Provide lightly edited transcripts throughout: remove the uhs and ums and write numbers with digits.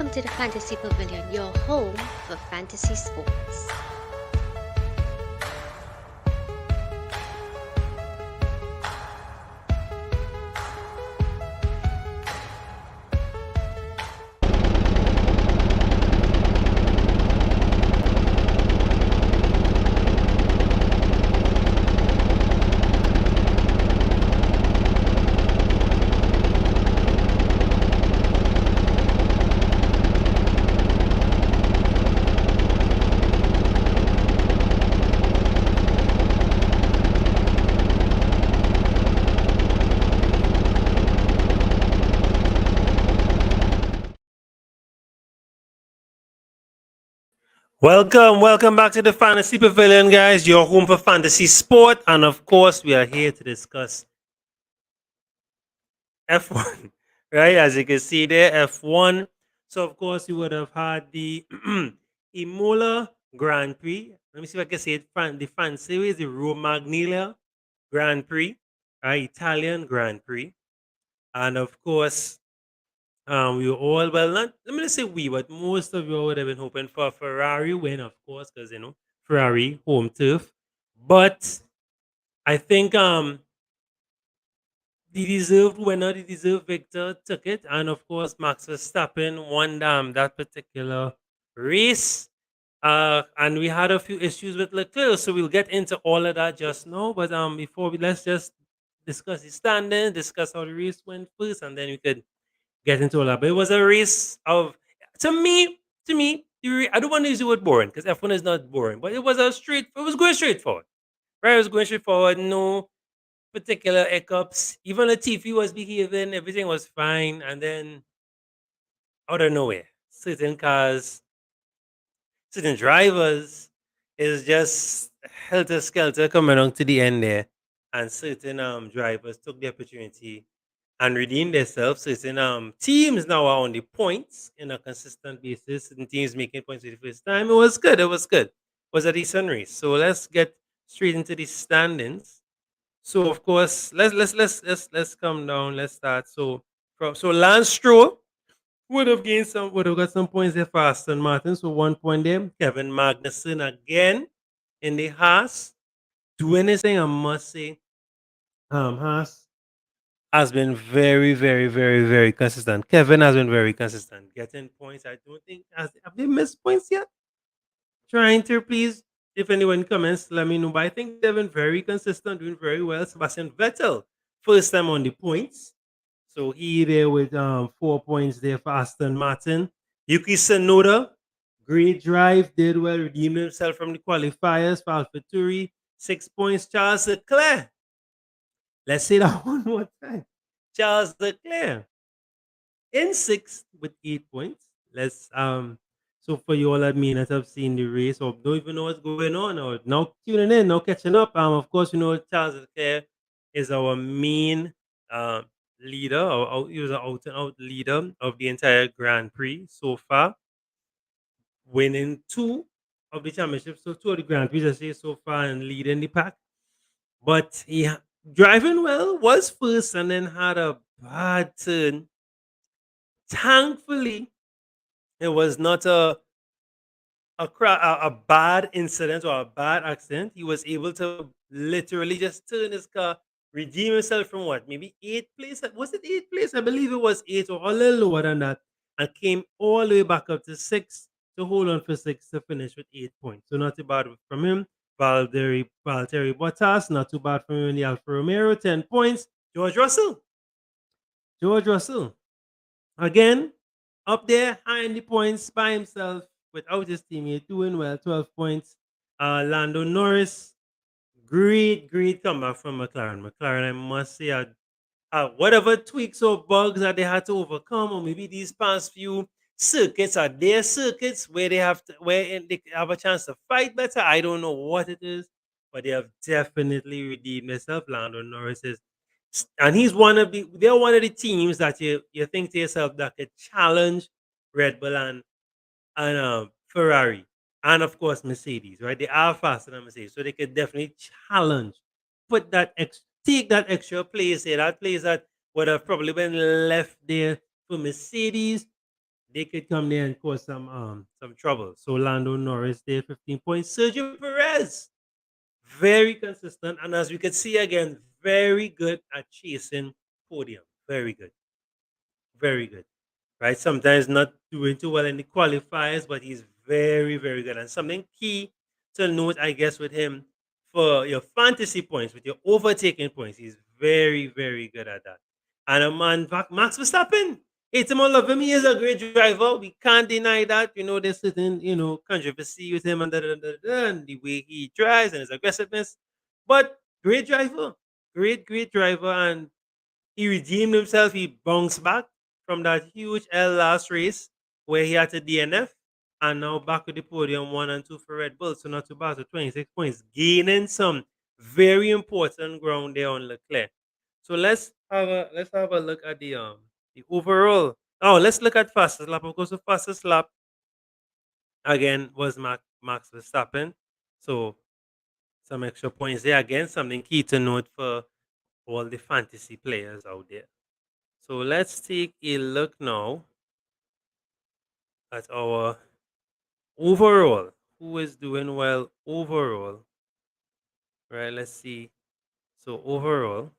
welcome to the Fantasy Pavilion, your home for fantasy sports. Welcome back to the Fantasy Pavilion, guys. Your home for fantasy sport, and of course, we are here to discuss F1, right? As you can see there, F1. So, of course, you would have had the Imola Grand Prix. Let me see if I can say it. The fan series, the Romagnolia Grand Prix, Italian Grand Prix, and of course, we were all well. Not let me just say we, but most of you would have been hoping for a Ferrari win, of course, because Ferrari home turf. But I think the deserved winner, the deserved victor, took it, and of course Max Verstappen won that particular race. And we had a few issues with Leclerc, so we'll get into all of that just now. But before we let's just discuss the standings, discuss how the race went first, and then we could get into all that. But it was a race of to me, I don't want to use the word boring because F1 is not boring, but it was it was going straight forward. Right? It was going straight forward, no particular hiccups. Even Latifi was behaving, everything was fine, and then out of nowhere, certain drivers is just helter skelter coming on to the end there. And certain drivers took the opportunity and redeemed themselves. Certain teams now are on the points in a consistent basis. Certain teams making points for the first time. It was good. It was good. It was a decent race. So let's get straight into the standings. So of course, let's come down. Let's start. So Lance Stroll would have got some points there for Aston Martin. So 1 point there. Kevin Magnussen again in the Haas. Doing his thing, I must say. Haas has been very, very, very, very consistent. Kevin has been very consistent. Getting points. I don't think have they missed points yet? Trying to please. If anyone comments, let me know. But I think they've been very consistent, doing very well. Sebastian Vettel, first time on the points. So he there with 4 points there for Aston Martin. Yuki Tsunoda, great drive, did well, redeemed himself from the qualifiers for AlphaTauri. 6 points. Charles Leclerc. Let's say that one more time. Charles Leclerc in sixth with 8 points. Let's so for you all that may not have seen the race or don't even know what's going on or now tuning in, now catching up. Of course, Charles Leclerc is our main leader, or he was an out and out leader of the entire Grand Prix so far, winning two of the championships, so two of the Grand Prix I say so far and leading the pack. But driving well, was first and then had a bad turn. Thankfully, it was not a bad incident or a bad accident. He was able to literally just turn his car, redeem himself from what, maybe eighth place? Was it eighth place? I believe it was eighth or a little lower than that, and came all the way back up to sixth to hold on for six to finish with 8 points. So not too bad from him. Valtteri Bottas, not too bad from him in the Alfa Romeo, 10 points. George Russell, again, up there, high in the points by himself without his teammate, doing well, 12 points. Lando Norris, great comeback from McLaren. McLaren, I must say, whatever tweaks or bugs that they had to overcome, or maybe these past few circuits are their circuits where they have a chance to fight better. I don't know what it is, but they have definitely redeemed themselves. Lando Norris is, and they're one of the teams that you think to yourself that could challenge Red Bull and Ferrari, and of course Mercedes, right? They are faster than Mercedes, so they could definitely challenge, take that extra place there, that place that would have probably been left there for Mercedes. they could come there and cause some trouble. So Lando Norris there, 15 points. Sergio Perez, very consistent, and as we could see again, very good at chasing podium. Very good, very good. Right, sometimes not doing too well in the qualifiers, but he's very, very good. And something key to note, I guess, with him for your fantasy points, with your overtaking points, he's very, very good at that. And a man, Max Verstappen, hate him or love him, he is a great driver. We can't deny that. There's certain, controversy with him and the way he drives and his aggressiveness. But great driver, great driver. And he redeemed himself. He bounced back from that huge L last race where he had to DNF, and now back with the podium 1 and 2 for Red Bull. So not too bad. So 26 points, gaining some very important ground there on Leclerc. So let's have a look at the overall. Oh, let's look at fastest lap. Of course, the fastest lap again was Max Verstappen. So some extra points there again. Something key to note for all the fantasy players out there. So let's take a look now at our overall. Who is doing well overall? Right, let's see. So overall.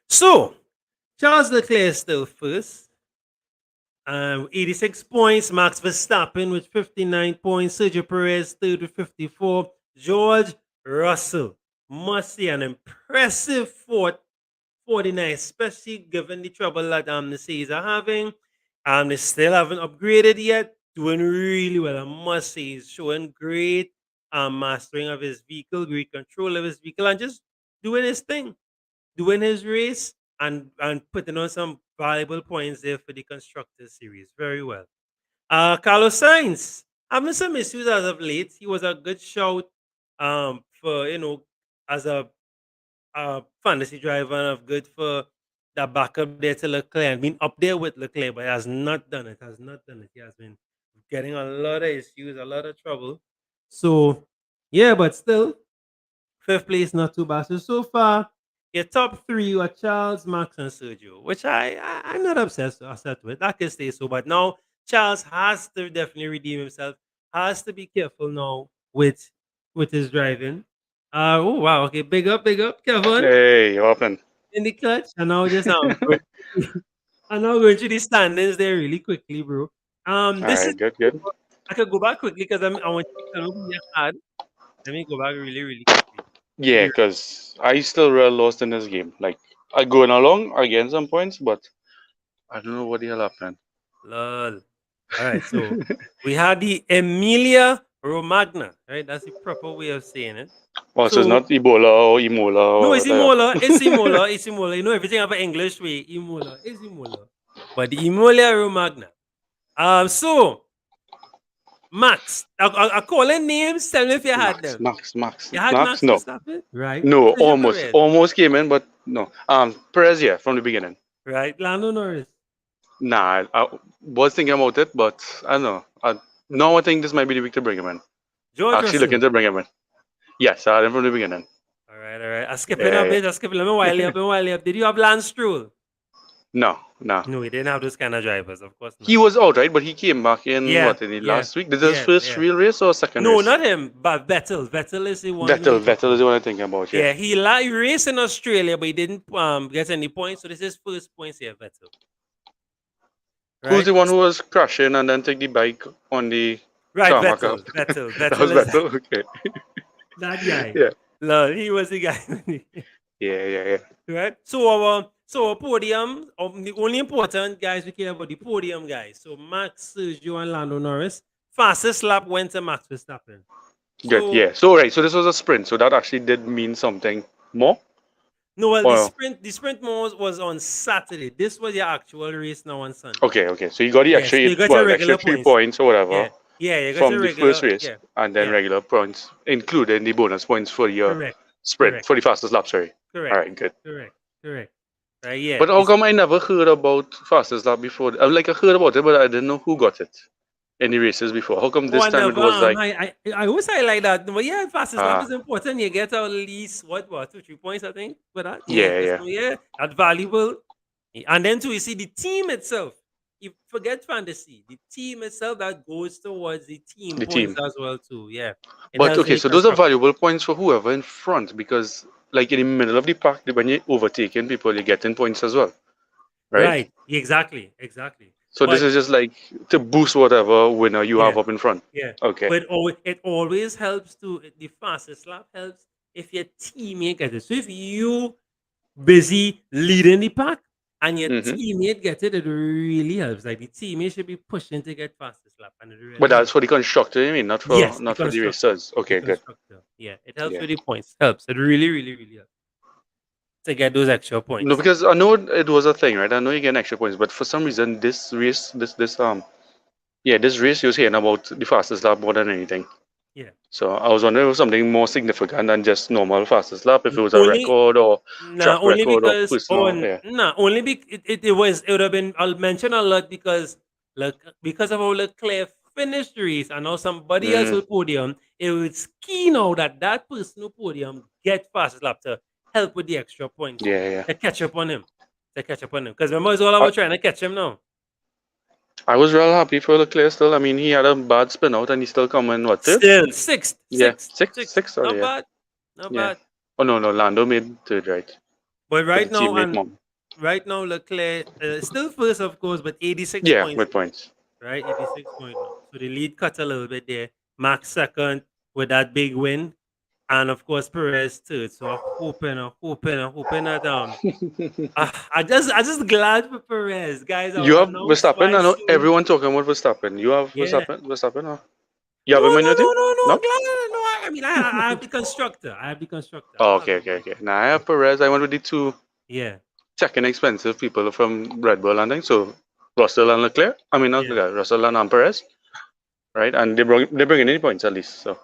So Charles Leclerc is still first. 86 points. Max Verstappen with 59 points. Sergio Perez third with 54. George Russell must see an impressive fourth 49, especially given the trouble that the Seas are having. They still haven't upgraded yet. Doing really well, I must say. He's showing great mastering of his vehicle, great control of his vehicle, and just doing his thing, doing his race, and putting on some valuable points there for the Constructors Series. Very well. Carlos Sainz, having some issues as of late. He was a good shout for, as a fantasy driver and of good for that backup there to Leclerc and been up there with Leclerc, but has not done it. Has not done it. He has been getting a lot of issues, a lot of trouble. So yeah, but still, fifth place not too bad. So far, your top three were Charles, Max, and Sergio, which I'm not upset with. That can stay so. But now Charles has to definitely redeem himself. Has to be careful now with his driving. Oh wow, okay, big up, Kevin Hey, what happened? in the clutch. And now just and now going through the standings there really quickly, bro. All This is right, good, good. I could go back quickly because I want you to tell me who you had. Let me go back really, really quickly. Yeah, Be because I still real lost in this game. Like, I going along, I getting some points, but I don't know what the hell happened. lol. All right, so we have the Emilia Romagna, right? That's the proper way of saying it. Oh, so it's So not Ebola or Imola no, or it's whatever. Imola. It's Imola. It's Imola. You know everything about English way. Imola. It's Imola. But the Emilia Romagna. So Max, I calling names. Tell me if you had Max, them. Max, Max, You had Max. Max No, Verstappen, right? no, Sergio almost, Perez, almost came in, but no. Perez, yeah, from the beginning. right? Lando Norris, Nah, I was thinking about it, but I don't know. Now I think this might be the week to bring him in. George Actually looking Russell. to bring him in. Yes, I had him from the beginning. All right, all right. I'm skipping a Yeah, bit. I'm skipping. Let me wile you up. Let me wile you up. Did you have Lance Stroll? no, no. No, he didn't have those kind of drivers. Of course He not. was out, right? But he came back in Yeah, what in the yeah, last week? This is his first yeah. real race or second No, race? not him, but Vettel. Vettel is the one who Vettel, we're talking Vettel is about. the one I'm thinking about. Yeah. Yeah, he raced in Australia, but he didn't get any points. So this is first points here, Vettel. Who's Right? the one who was crashing and then take the bike on the Right, tarmac? Vettel. Vettel. That was Vettel is Vettel. Okay. that guy. Yeah. No, he was the guy. Yeah. Yeah. Yeah. Right? So our podium, the only important guys we care about the podium guys. So Max, Sergio, and Lando Norris. Fastest lap went to Max Verstappen. Good. So Yeah. So right. So this was a sprint. So that actually did mean something more. no, well Or the sprint mode was on Saturday. This was your actual race now on Sunday. okay. Okay. So you got the Yeah, extra so you eight, got your well, extra regular three points. points or whatever Yeah. Yeah, you got from your the first regular. race, Yeah. and then Yeah. regular points, including the bonus points for your Correct. sprint Correct. for the fastest lap. Sorry. All Correct. right. Good. Correct. Correct. Right, yeah. But how come I never heard about fastest lap before? Like I heard about it, but I didn't know who got it in the races before. How come Oh, this I time it never. was like, I always highlight that. But yeah, fastest lap ah, is important. You get at least what 2 3 points I think for that. Yeah, yeah, that's yeah, yeah, that's valuable. And then too, you see the team itself. You forget fantasy. The team itself that goes towards the team The points team. as well too. Yeah, it But helps with okay, the so those are construction. valuable points for whoever in front because, like in the middle of the pack, when you're overtaking people, you're getting points as well, right? Right. Exactly. Exactly. So this But is just like to boost whatever winner you yeah, have up in front. yeah. Okay. But it always helps to the fastest lap helps if your teammate gets it. So if you busy leading the pack and your Hmm. teammate gets it, it really helps. Like the teammate should be pushing to get fastest lap, and it But really that's helps. for the constructor, you mean, not for Yes, the not for the constructor. racers. The Okay, good. constructor. Yeah, it helps Yeah. with the points. Helps. It really, really, really helps to get those extra No, points. because I know it was a thing, right? I know you get extra points, but for some reason this race, this race you was hearing about the fastest lap more than anything. Yeah. So I was wondering if it was something more significant than just normal fastest lap, if it was a Only record or Nah, track only record or because personal. Yeah. only it would have been I'll mention a lot because because of how Leclerc finished the race and now somebody else Mm, will podium, it was key now that that person who podium get fastest lap to help with the extra points yeah, yeah. to catch up on him. To catch up on him. Because remember it's all I, about trying to catch him now. I was real happy for Leclerc still. I mean, he had a bad spin out and he still come in what third? Still sixth, Yeah, sixth, sixth, sixth. sixth. Sorry, Not yeah, bad. Not yeah. bad. Oh no, no, Lando made third, right? But With the right now teammate and mom. right now Leclerc still first of course, but 86 Yeah, points with now. points. Right? 86 point now. So the lead cut a little bit there. Max second with that big win. And of course Perez third. So I'm hoping that I just glad for Perez. Guys, You have I'm now Verstappen. I know soon. everyone talking about Verstappen. You have Yeah. Verstappen. Or you No, have him on no, your team? no, no, no. I'm No. glad. No, I mean I have the constructor. I have the constructor. I Oh, don't have okay, the okay, lead. okay. Now I have Perez. I went with the two Yeah. second expensive people from Red Bull and things. So Russell and Leclerc. I mean, not Yeah. Leclerc, Russell and Perez, right? And they bring in any points at least. So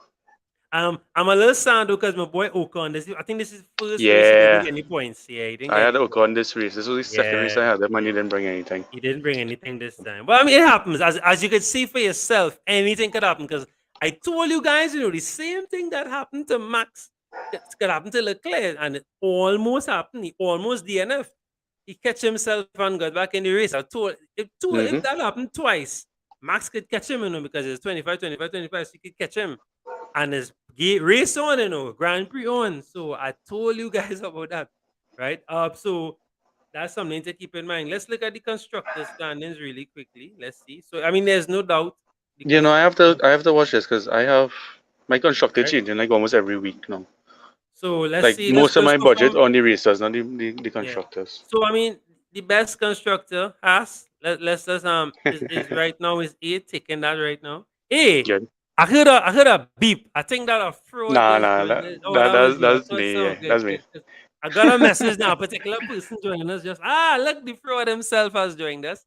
I'm a little sad because my boy Ocon. I think this is first race he didn't yeah, get any points. Yeah, he didn't I get had any Ocon points. this race. This was the second race I Yeah. had him, and he didn't bring anything. He didn't bring anything this time. But I mean, it happens. As you can see for yourself, anything could happen. Because I told you guys, the same thing that happened to Max could happen to Leclerc, and it almost happened. He almost DNF. He catch himself and got back in the race. If Hmm. that happened twice, Max could catch him, because it's 25, 25, 25, so he could catch him. And it's race on, Grand Prix on. So I told you guys about that, right? So that's something to keep in mind. Let's look at the constructor standings really quickly. Let's see. So I mean, there's no doubt the You know, constructor, I have to watch this because I have my constructor right? changing like almost every week now. So let's Like see. Let's most of go my so budget far. on the racers, not the Yeah. constructors. So I mean, the best constructor has let's is right now is eight taking that right now. Hey, Good. I heard a beep. I think that a fraud Nah, just nah, joined that, us. Oh, that that was that's, you. I that's thought me. so. Yeah, Good, that's me. good, good. I got a message now. A particular person joining us. Just look, the fraud himself has joined us.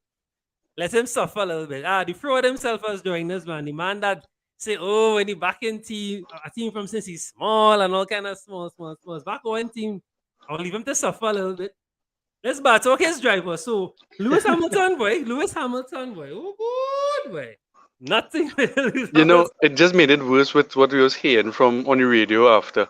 Let him suffer a little bit. The fraud himself has joined us, man. The man that say, oh, when he back in team, a team from since he's small and all kind of small. Back one team, I'll leave him to suffer a little bit. Let's talk his driver. So Lewis Hamilton, boy. Oh, good boy. Nothing with Lewis You know, Hamilton. it just made it worse with what we was hearing from on the radio after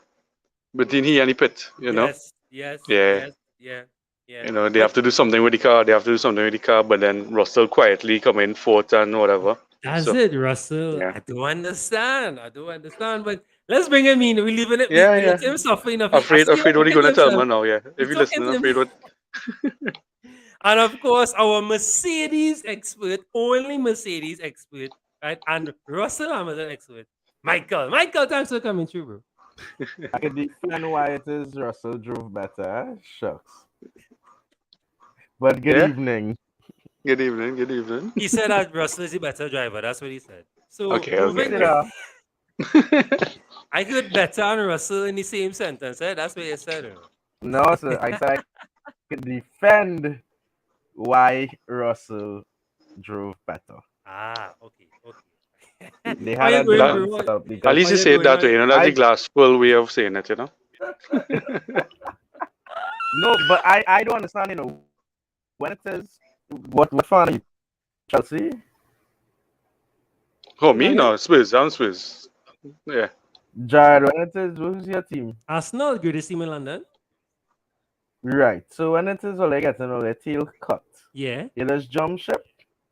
between he and the pit. You know, Yes, yes, yeah. yes, yeah, yeah. You know, they have But to do something with the car. They have to do something with the car, but then Russell quietly come in fourth and whatever. that's So it, Russell. yeah, I do understand. I do understand. But let's bring him in. We leave it. yeah, We yeah. let him suffer enough. I see him Afraid what he talking to gonna tell himself. me now? Yeah, He if you talking listening, to him. afraid what? And of course, our Mercedes expert, only Mercedes expert, right? And Russell Hamilton expert, Michael. Michael, thanks for coming through, bro. I can defend why it is Russell drove better. Shucks. But good Yeah. evening. Good evening. Good evening. He said that Russell is a better driver. That's what he said. So Okay. Mix Okay. moving, it up. I heard better and Russell in the same sentence. That's what he said. No, sir. I said I could defend why Russell drove better. Okay, okay. They How had you a going, that, bro? different setup at because How least you you say it going? that way. You know, that's the I glass full way of saying it. You know. no, but I don't understand. When it says what fan are you? Chelsea? Oh, Say that me again? no Spurs. I'm Spurs. Yeah. Jared, when it says who's your team? Arsenal, greatest team in London. Right. So when it is all they get all their tail cut, Yeah, you just jump ship.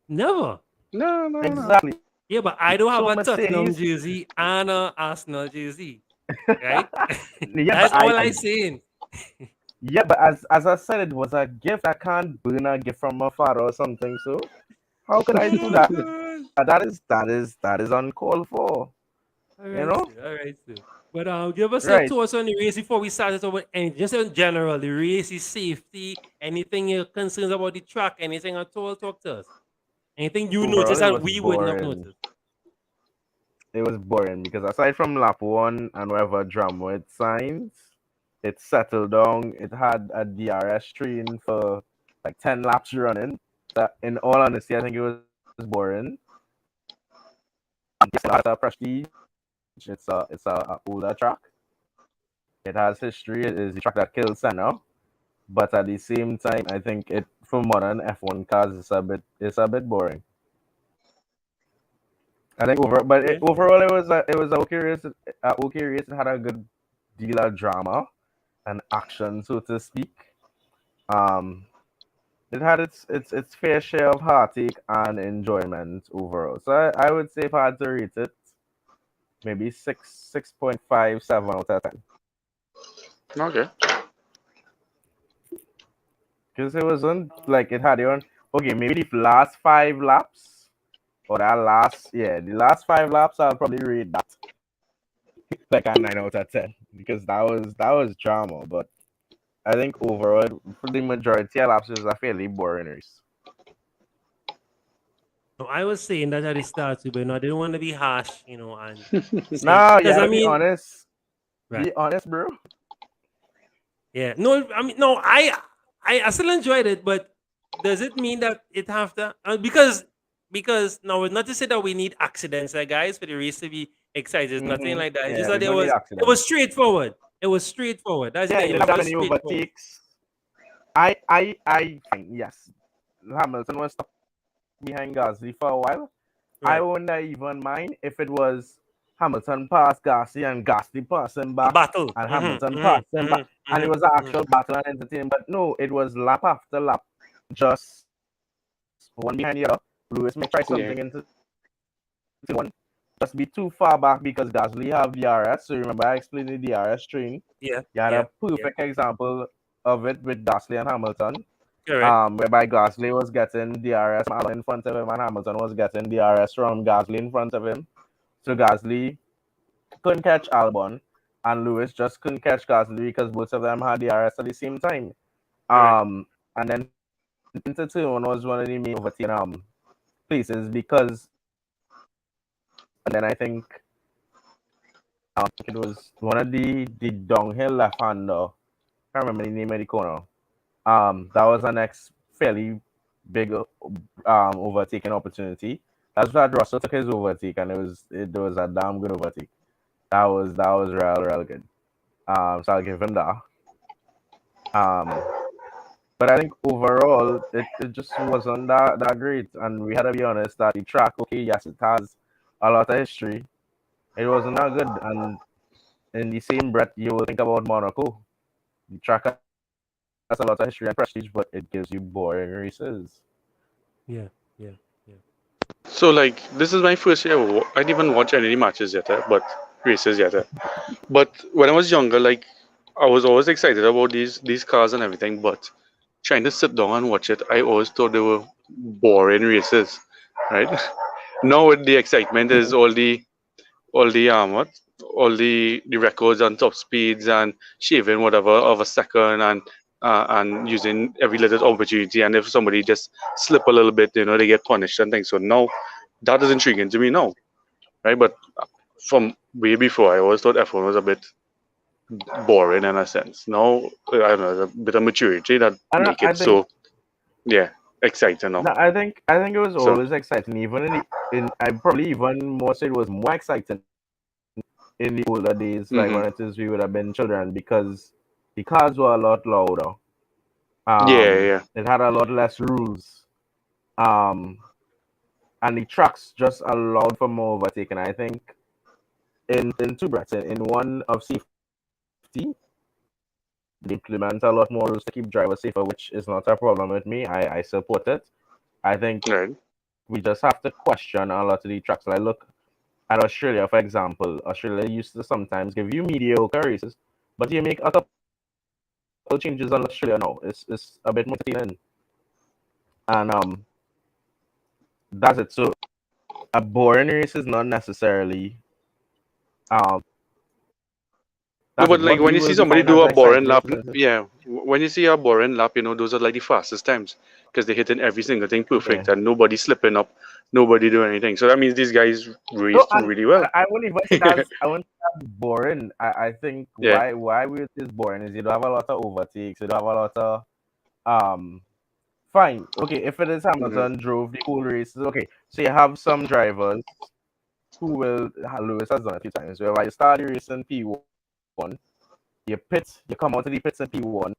never. No, no, no. Exactly. Yeah, but I don't have So a Tottenham Mercedes, jersey and a Arsenal jersey, right? yeah, That's but all I saying. yeah, but as I said, it was a gift. I can't burn a gift from my father or something. So how could I do Oh that? God. That is uncalled for. All You right, know? sir. All right, sir. But give us your Right. thoughts on the race before we start it over. And just in general, the race is safety. Anything you're concerns about the track? Anything at all? Talk to us. Anything you Overall, noticed it that was we wouldn't have boring. noticed? It was boring because aside from lap one and whatever drama it signs, it settled down. It had a DRS train for like 10 laps running. That, in all honesty, I think it was boring. It's a prestige. It's a older track. It has history. It is the track that killed Senna. But at the same time, I think it for modern F1 cars it's a bit boring. I think Okay. overall it was a okay race. Okay race. It had a good deal of drama and action, so to speak. Um, it had its fair share of heartache and enjoyment overall. So I would say if I had to rate it, maybe 6.57 out of 10. Okay. Because it wasn't like it had on okay, maybe the last 5 laps or the last 5 laps I'll probably rate that like a 9 out of 10 because that was drama. But I think overall for the majority of laps it was a fairly boring race. No, I was saying that at the start too, but no, I didn't want to be harsh, and say Nah, you because I gotta be mean, honest. right. Be honest, bro. Yeah. No, I mean, no, I still enjoyed it, but does it mean that it have to because no, it's not to say that we need accidents, like guys, for the race to be excited. Nothing like that. It's just Yeah, we that don't need it was accidents. straightforward. It was straightforward. That's the Yeah, thing. you It didn't was have just any straightforward. overtakes. I fine, yes. Hamilton was stuck behind Gasly for a while. I Right. wouldn't even mind if it was Hamilton passed Gasly and Gasly passed him A back battle. and Mm-hmm, Hamilton passed mm-hmm, him back. mm-hmm, And it mm-hmm, was an mm-hmm. actual battle and entertainment. But no, it was lap after lap, just one behind the other. Lewis may try Yeah. something into one. Just be too far back because Gasly have DRS. So remember I explained the DRS train. Yeah, You had yeah, a yeah. perfect example of it with Gasly and Hamilton. Correct. Whereby Gasly was getting DRS from Alonso in front of him and Hamilton was getting DRS from Gasly in front of him. So Gasly couldn't catch Albon and Lewis just couldn't catch Gasly because both of them had DRS at the same time. Correct. And then into turn one was one of the main overtaking places because and then I think it was one of the downhill left hander. I can't remember the name of the corner. That was our next fairly big overtaking opportunity. That's what Russell took his overtake, and it was a damn good overtake. That was real good. So I'll give him that. Um, but I think overall it just wasn't that great, and we had to be honest that the track, okay, yes, it has a lot of history. It wasn't that good, and in the same breath, you will think about Monaco. The track has a lot of history and prestige, but it gives you boring races. Yeah, yeah, yeah. So like this is my first year. I didn't even watch any matches yet, but races yet. But when I was younger, like I was always excited about these cars and everything. But trying to sit down and watch it, I always thought they were boring races, right? Now with the excitement is all the what all the records and top speeds and shaving whatever of a second and using every little opportunity, and if somebody just slip a little bit, they get punished and things. So now that is intriguing to me now, right? But from way before, I always thought F1 was a bit boring in a sense. Now I don't know, there's a bit of maturity that I don't know, make it so, yeah, exciting now. no, I think it was So always exciting. Even in I probably even more so it was more exciting in the older days, like hmm when it is we would have been children, because the cars were a lot louder. yeah, yeah. It had a lot less rules. Um, and the tracks just allowed for more overtaking. I think in two breaths, in one of safety, they implement a lot more rules to keep drivers safer, which is not a problem with me. I support it. I think Right. we just have to question a lot of the tracks. Like look at Australia, for example. Australia used to sometimes give you mediocre races, but you make a couple changes on Australia now. It's a bit more entertaining. And that's it. So a boring race is not necessarily um No, that's but it. like What when we you see will somebody define do as a boring exciting lap, races. yeah, when you see a boring lap, those are like the fastest times because they're hitting every single thing Yeah. perfect and nobody slipping up, nobody doing anything. So that means these guys No, raced and really well. I won't even say I won't say that's boring. I think Yeah. why we is boring is you don't have a lot of overtakes, you don't have a lot of um fine. Okay, if it is Hmm. Hamilton drove the whole race, okay. So you have some drivers who will Lewis has done a few times where you start the race in P1, you pit, you come out of the pits in P1,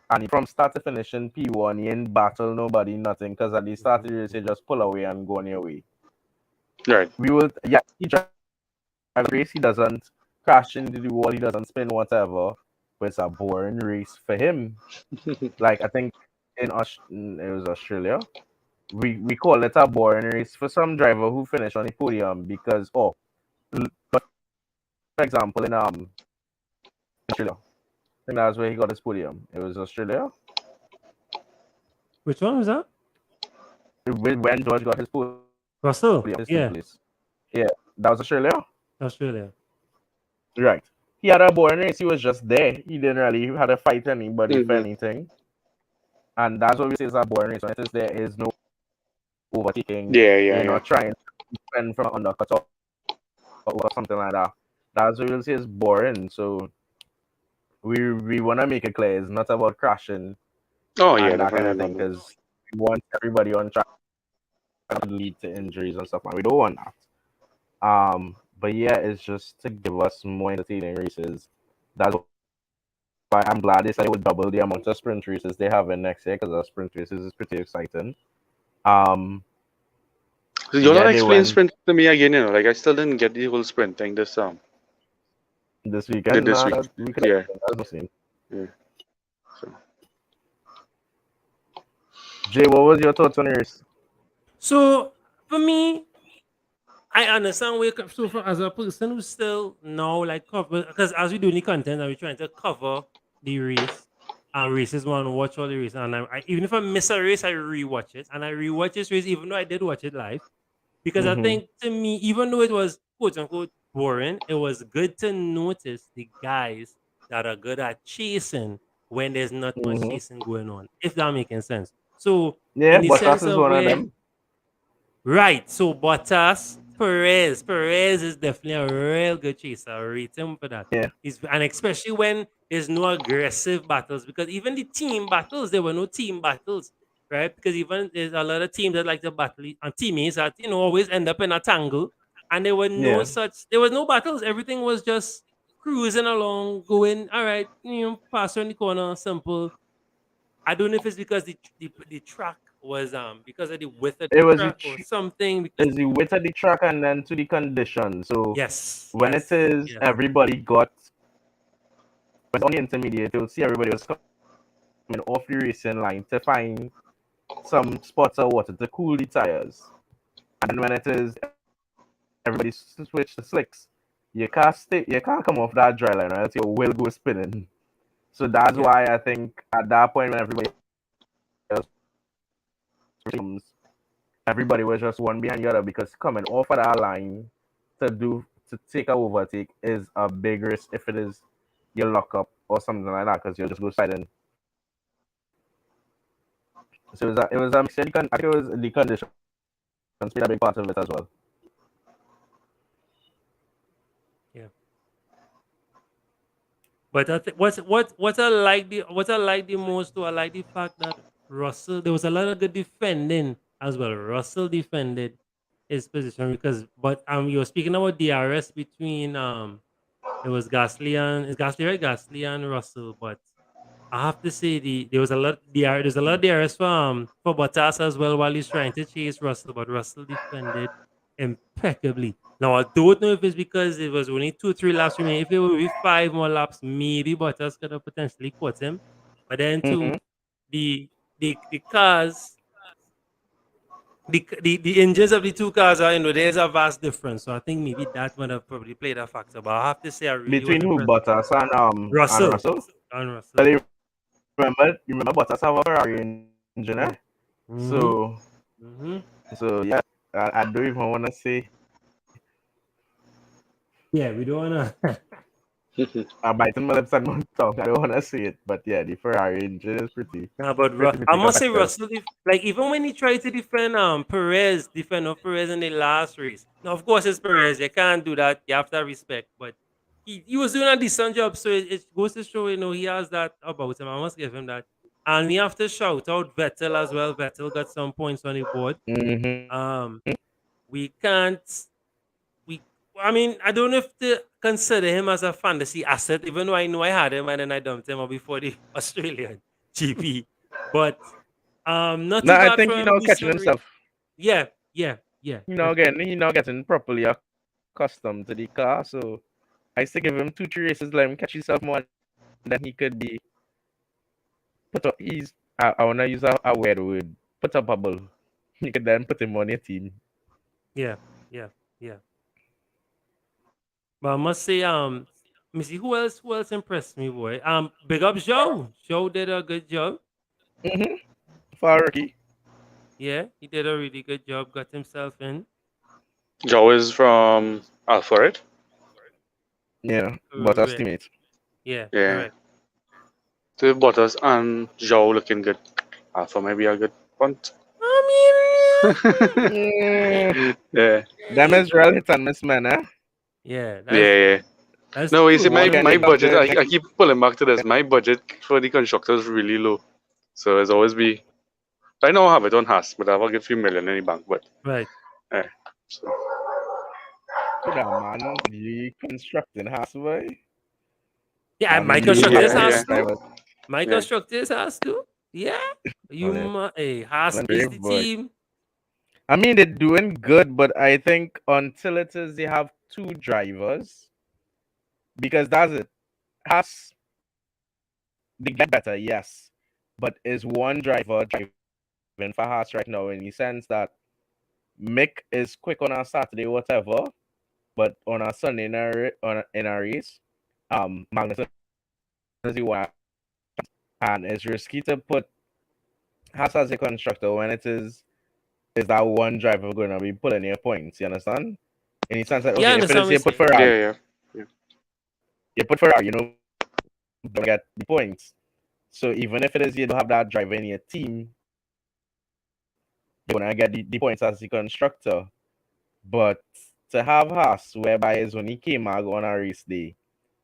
and from start to finish in P1, you ain't battle nobody, nothing, because at the start of the race you just pull away and go on your way. Right. We will he drives the race, he doesn't crash into the wall, he doesn't spin whatever, but it's a boring race for him. Like I think it was Australia. We call it a boring race for some driver who finished on the podium because but for example in Australia, I think that's where he got his podium. It was Australia Which one was that? when George got his podium, Russell. his third Yeah, place. Yeah, that was Australia. Australia. Right. He had a boring race. He was just there. He didn't really had to fight anybody for Hmm. anything. And that's what we say is a boring race. When it is there is no overtaking. Yeah, yeah, You're yeah. not trying to spend from undercut or something like that. That's what we'll say is boring. So we want to make it clear it's not about crashing Oh, yeah, and that kind definitely of not. thing because we want everybody on track to lead to injuries and stuff. And we don't want that. But yeah, it's just to give us more entertaining races. That's why I'm glad they said they would double the amount of sprint races they have in next year because the sprint races is pretty exciting. Um, So you're not yeah, they explaining went sprint to me again, Like I still didn't get the whole sprint thing this weekend. this Nah, week. we could Yeah. have no seen. Yeah. So Jay, what was your thoughts on yours? So for me, I understand where you come so far as a person who still now like cover because as we do the content and we're trying to cover the race and races want to watch all the race and even if I miss a race I rewatch it and I rewatch this race even though I did watch it live because I Mm-hmm. think to me even though it was quote unquote boring it was good to notice the guys that are good at chasing when there's not much Mm-hmm. chasing going on if that making sense. So Yeah, in the Bottas sense is of one of where them. right. So Bottas, Perez. Perez is definitely a real good chaser. I rate him for that. Yeah, And especially when there's no aggressive battles, because even the team battles, there were no team battles, right? Because even there's a lot of teams that like to battle and teammates that always end up in a tangle, and yeah. there was no battles. Everything was just cruising along, going all right, pass around the corner, simple. I don't know if it's because the track was because of the width of the It was track or something. Because is the weight of the track and then to the condition. So yes, when it yes, is yes, everybody got was on the intermediate, you'll see everybody was coming off the racing line to find some spots of water to cool the tires. And when it is everybody switch to slicks, you can't come off that dry line or else your wheel go spinning. So that's yeah, why I think at that point when everybody else comes, everybody was just one behind the other because coming off of that line to take a overtake is a big risk if it is you lock up or something like that because you'll just go sliding. So it was a mixture. I think it was the conditions played a big part of it as well. yeah. But I think what I like the most though, I like the fact that Russell there was a lot of good defending as well. Russell defended his position because but you were speaking about DRS between it was Gasly and is Gasly right? Gasly and Russell, but I have to say there was a lot there's a lot of DRS for Bottas as well while he's trying to chase Russell, but Russell defended impeccably. Now I don't know if it's because it was only 2, 3 laps remaining. If it were with 5 more laps, maybe Bottas could have potentially caught him. But then Mm-hmm. too, the the cars, the engines of the two cars are, there's a vast difference. So I think maybe that would have probably played a factor. But I have to say I really was Between who, impressed. Bottas and Russell. Russell? And Russell. Well, you remember Bottas have a Ferrari engine, eh? Mm-hmm. So Mm-hmm. yeah, I don't even want to say Yeah, we don't wanna I'm biting my lips and my tongue. I don't want to say it, but yeah, the Ferrari engine is Nah, but I pretty must say competitive. Russell, like even when he tried to defend Perez in the last race. Now, of course, it's Perez. You can't do that. You have to have respect. But he was doing a decent job. So it goes to show, he has that about him. I must give him that. And we have to shout out Vettel as well. Vettel got some points on the board. Mm-hmm. Um, we can't we I mean, I don't know if to consider him as a fantasy asset, even though I know I had him and then I dumped him before the Australian GP. But not No, too I bad think for him. catching Decent himself. yeah, yeah, yeah, Again, definitely. getting properly accustomed to the car. So I still give him 2, 3 races, let him catch himself more, and then he could be put up. I wanna use a weird word. Put a bubble. You could then put him on your team. Yeah, yeah, yeah. But I must say, let me see who else impressed me, boy. Big up Joe. Joe did a good job. Mm-hmm. For a rookie. Yeah, he did a really good job, got himself in. Joe is from Alpha, right? Yeah, but us Correct. teammates. Yeah, Yeah. correct. So Bottas and Joe looking good. Alpha maybe a good punt. I Mm, Yeah. them Israel hit and miss, man, eh? Yeah, Yeah, yeah. that's No, you see, true. my, You Again, my they got budget, the I keep pulling back to this. My budget for the constructor is really low. So it's always be, I know I have it on Haas, but I have a few million in the bank. But, right. yeah. So, Put that man reconstructing Hasway. Yeah, I my mean, you have constructors yeah, plenty yeah, has of to. drivers. My yeah. constructors has to. Yeah. Hey, Haas Well, is brave the boy. team. I mean, they're doing good, but I think until it is they have 2 drivers, because that's it. Has they get better, yes, but is one driver driving for Haas right now in the sense that Mick is quick on a Saturday, whatever, but on a Sunday in a race, Magnussen is the one, and it's risky to put Haas as a constructor when is that one driver going to be pulling your points. You understand? In the sense that Yeah, I okay, if it understand is what you're you put saying. Yeah, Ferrari, yeah. Yeah. don't get the points. So even if it is you don't have that driver in your team, you're gonna get the points as the constructor. But to have Haas, whereby is when he came out on a race day,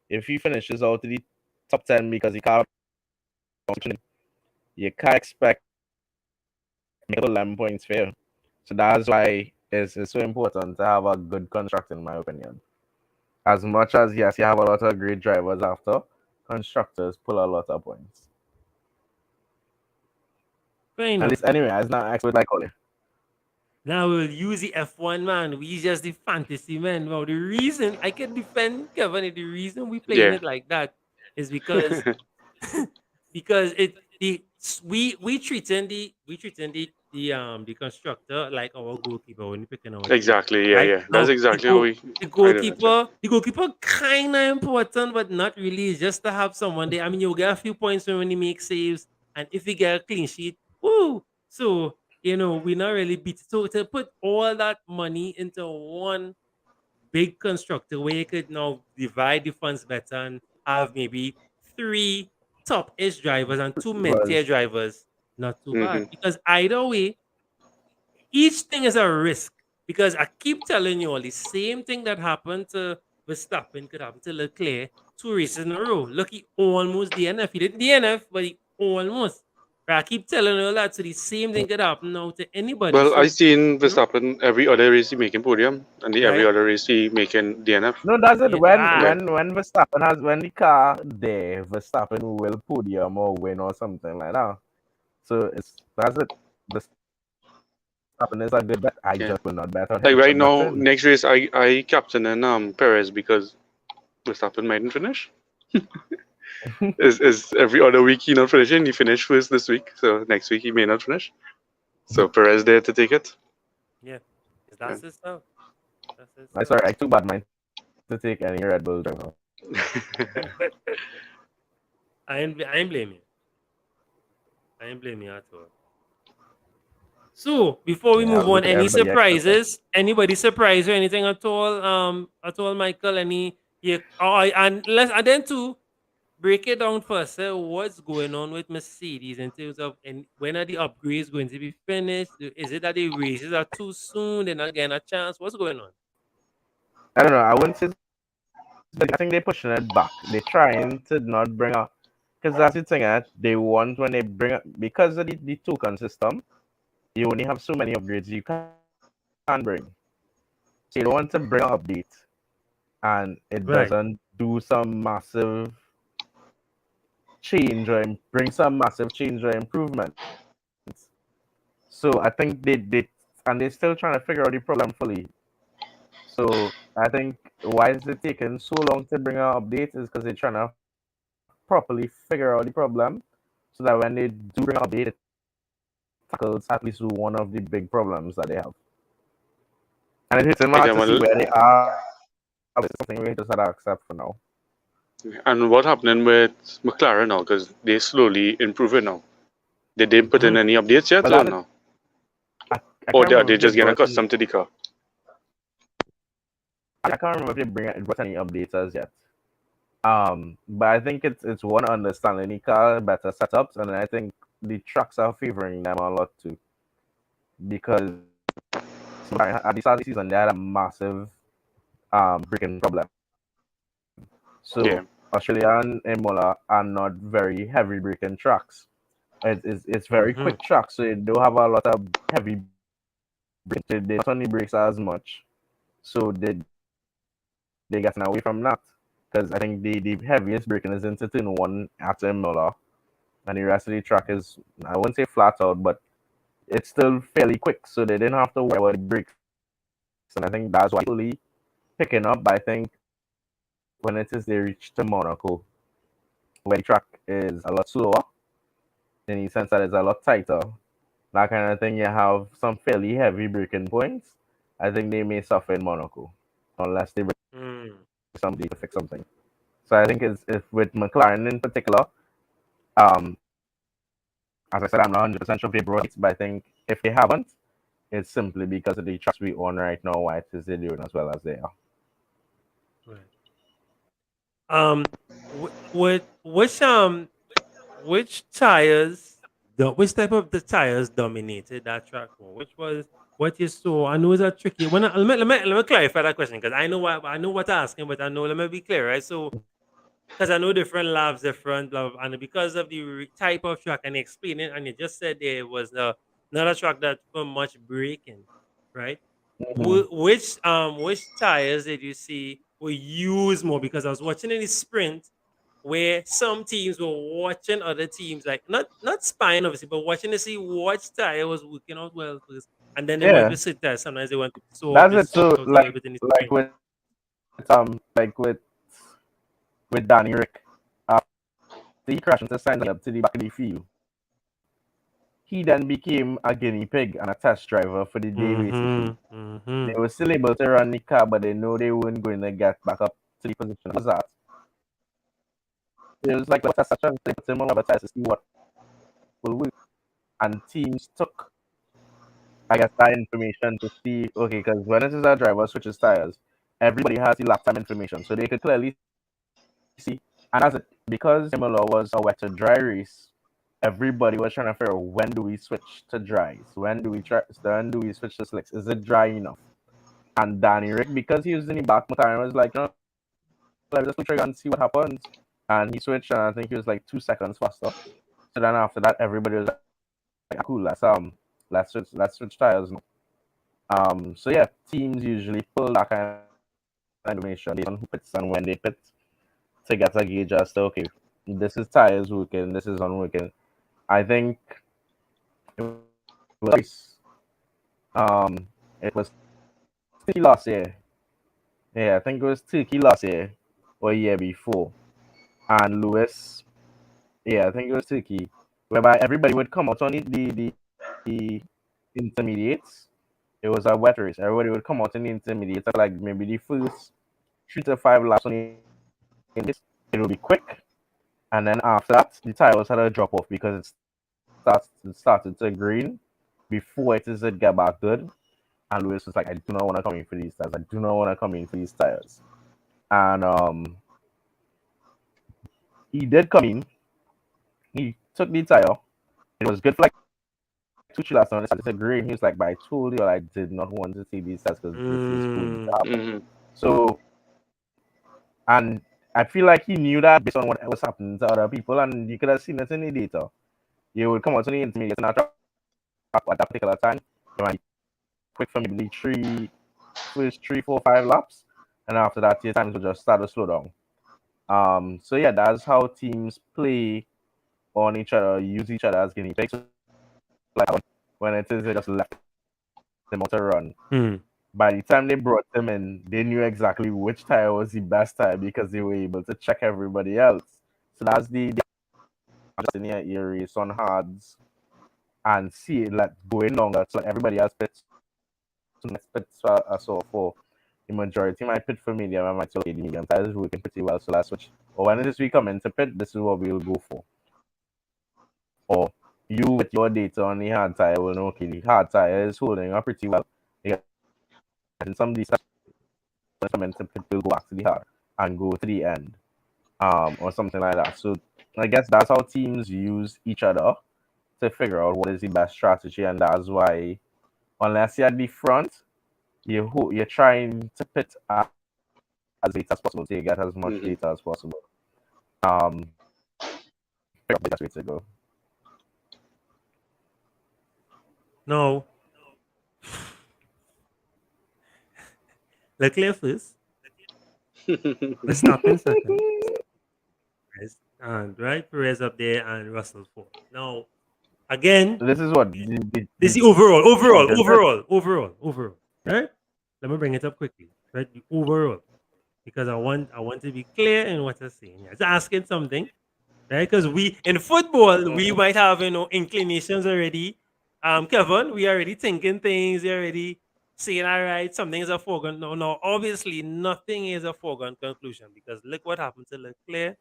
if he finishes out to the top 10 because he can't, you can't expect to 11 points fair. So that's why it's so important to have a good constructor, in my opinion. As much as yes, you have a lot of great drivers after, constructors pull a lot of points. Fair At enough. least anyway, it's not expert like Oli. Now we'll use the F1 man. We just the fantasy man. Well, the reason I can defend Kevin, the reason we playing Yeah. it like that is because because it the we treating the constructor like our goalkeeper when we picking our team. Exactly. Yeah, Right? yeah. That's Now exactly how we I did it. Yeah. the goalkeeper kinda important, but not really. It's just to have someone there. I mean you'll get a few points when he makes saves, and if he get a clean sheet, woo! So we're not really beat. So to put all that money into one big constructor where you could now divide the funds better and have maybe three top-ish drivers and two mid-tier Was drivers, not too Hmm. bad. Because either way, each thing is a risk. Because I keep telling you all the same thing that happened to Verstappen could happen to Leclerc 2 races in a row. Look, he almost DNF. He didn't DNF, but he almost. But I keep telling you all that, so the same thing could happen now to anybody. Well, I So, seen you know, Verstappen every other race he making podium, and every right? other race he making DNF. no, that's it. Yeah. Yeah. When Verstappen has when the car there, Verstappen will podium or win or something like that. So that's it. Verstappen Verstappen is a good bet. I Yeah. just will not bet on Like him. right And that's now, it. next race, I captain and Perez because Verstappen mightn't finish. Is every other week he not finishing? He finished first this week, so next week he may not finish. So Perez there to take it. Yeah, 'cause Yeah. that's his stuff. That's his I'm stuff. sorry, I too bad mind to take any Red Bull driver. I ain't blaming you. I ain't blaming you at all. So before we Yeah, move I'll on, look at any everybody except that. surprises? Anybody surprise or anything at all, Michael? Any yeah? Oh, and then too break it down first. What's going on with Mercedes in terms of and when are the upgrades going to be finished? Is it that the races are too soon? They're not getting a chance. What's going on? I don't know. I wouldn't say. I think they're pushing it back. They're trying to not bring up because that's the thing. They want when they bring up because of the token system. You only have so many upgrades you can bring. So you don't want to bring an update and it Right. doesn't do some massive change or bring some massive change or improvement. So I think they and they're still trying to figure out the problem fully. So I think why is it taking so long to bring out updates is because they're trying to properly figure out the problem so that when they do bring out update, it tackles at least one of the big problems that they have. And it hits them Like hard I'm to see a, where they are. It's something we just had to accept for now. and what happening with McLaren now? Because they slowly improving now. Did they put in Mhm. any updates yet But or that no? I Or can't they remember if they just getting brought any. accustomed to the car? I can't remember if they brought any updates as yet. But I think it's one understanding the car better setups, and I think the tracks are favoring them a lot too because at the start of the season they had a massive braking problem. Yeah. So Australia and Imola are not very heavy braking tracks. It's very Mhm. quick tracks, so you don't have a lot of heavy braking. They not on the brakes as much, so they getting away from that because I think the heaviest braking is into turn one at Imola, and the rest of the track is I wouldn't say flat out, but it's still fairly quick, so they didn't have to worry about the brakes. And I think that's why slowly picking up. But I think when it is they reach to Monaco, where the track is a lot slower in the sense that it's a lot tighter, that kind of thing, you have some fairly heavy braking points. I think they may suffer in Monaco unless they bring Mm. somebody to fix something. So I think it's if with McLaren in particular, um, as I said, I'm not 100% sure if they brought it, but I think if they haven't, it's simply because of the tracks we own right now, why it is they're doing as well as they are. Right. Um. Which tires? Which type of the tires dominated that track more? Which was what you saw? I know it's a tricky. When let me clarify that question because I know what to ask him, but I know let me be clear, right? So because I know different labs, different love, and because of the type of track, and explain it, and you just said there was not a track that for much braking, right? Mm-hmm. Which tires did you see were used more? Because I was watching in the sprint where some teams were watching other teams, like not spying obviously, but watching to see which tire was working out well first, and then they went Yeah, to sit there. Sometimes they went to swap that's it, it. switch So out a little bit in the like sprint. like with Danny Rick, after he crashed into sign up to the back of the field, he then became a guinea pig and a test driver for the day races. Mm-hmm. They Mm-hmm. were still able to run the car, but they know they weren't going to get back up to the position as that. It was like a such a they put him on a test to see what will work. And teams took, I guess, that information to see, okay, because when it is a driver switches tires, everybody has the lap time information. So they could clearly see. And as it, because Imola was a wet to dry race, everybody was trying to figure out when do we switch to dries? When do we switch to slicks? Is it dry enough? And Danny Rick, because he was in the back, McLaren was like, no, let's just pull trigger and see what happens. And he switched, and I think he was like 2 seconds faster. So then after that, everybody was like, cool, let's switch tires now. So yeah, teams usually pull that kind of information based on who pits and when they pit to get a gauge as to okay, this is tires working, this is unworking. I think it was It was Turkey last year. Yeah, I think it was Turkey last year or year before. And Lewis, yeah, I think it was Turkey, whereby everybody would come out on the intermediates. It was a wet race. Everybody would come out in the intermediates, like maybe the first 3 to 5 laps on the intermediates. It would be quick, and then after that, the tires had a drop off because it started to green before it get back good. And Lewis was like, I do not want to come in for these tires. I do not want to come in for these tires. And he did come in. He took the tire. It was good for like 2 3 laps on. It's a green. He was like, but I told you I did not want to see these tires because this is going to happen. Mm-hmm. So, and I feel like he knew that based on what was happening to other people, and you could have seen it in the data. You would come out to the intermediate and at that particular time, you might be quick for maybe first 3 4 5 laps, and after that, your times will just start to slow down. So yeah, that's how teams play on each other, use each other as guinea pigs. Like when it is, they just left them out to run. Hmm. By the time they brought them in, they knew exactly which tire was the best tire because they were able to check everybody else. So that's the in your ear race on hards and see it like going longer. So everybody else pits. I saw for the majority might pit for medium. I might say okay, the medium tire is working pretty well. So that's which. Or when it is we come into pit, this is what we'll go for. Or you with your data on the hard tire will know okay, the hard tire is holding up pretty well. And some of these momentum will go back to the hard and go to the end. Or something like that. So I guess that's how teams use each other to figure out what is the best strategy, and that's why unless you're at the front, you're trying to pit as late as possible to get as much Mm-hmm. data as possible. Figure out the best way to go. No. Leclerc first. Verstappen second. And right, Perez up there and Russell fourth. Now, again, This is what this is the overall. Right? Let me bring it up quickly. Right, the overall, because I want to be clear in what I'm saying. Just asking something, right? Because we in football we might have inclinations already. Kevin, we already thinking things. We already saying all right, something is a foregone. No, obviously nothing is a foregone conclusion because look what happened to Leclerc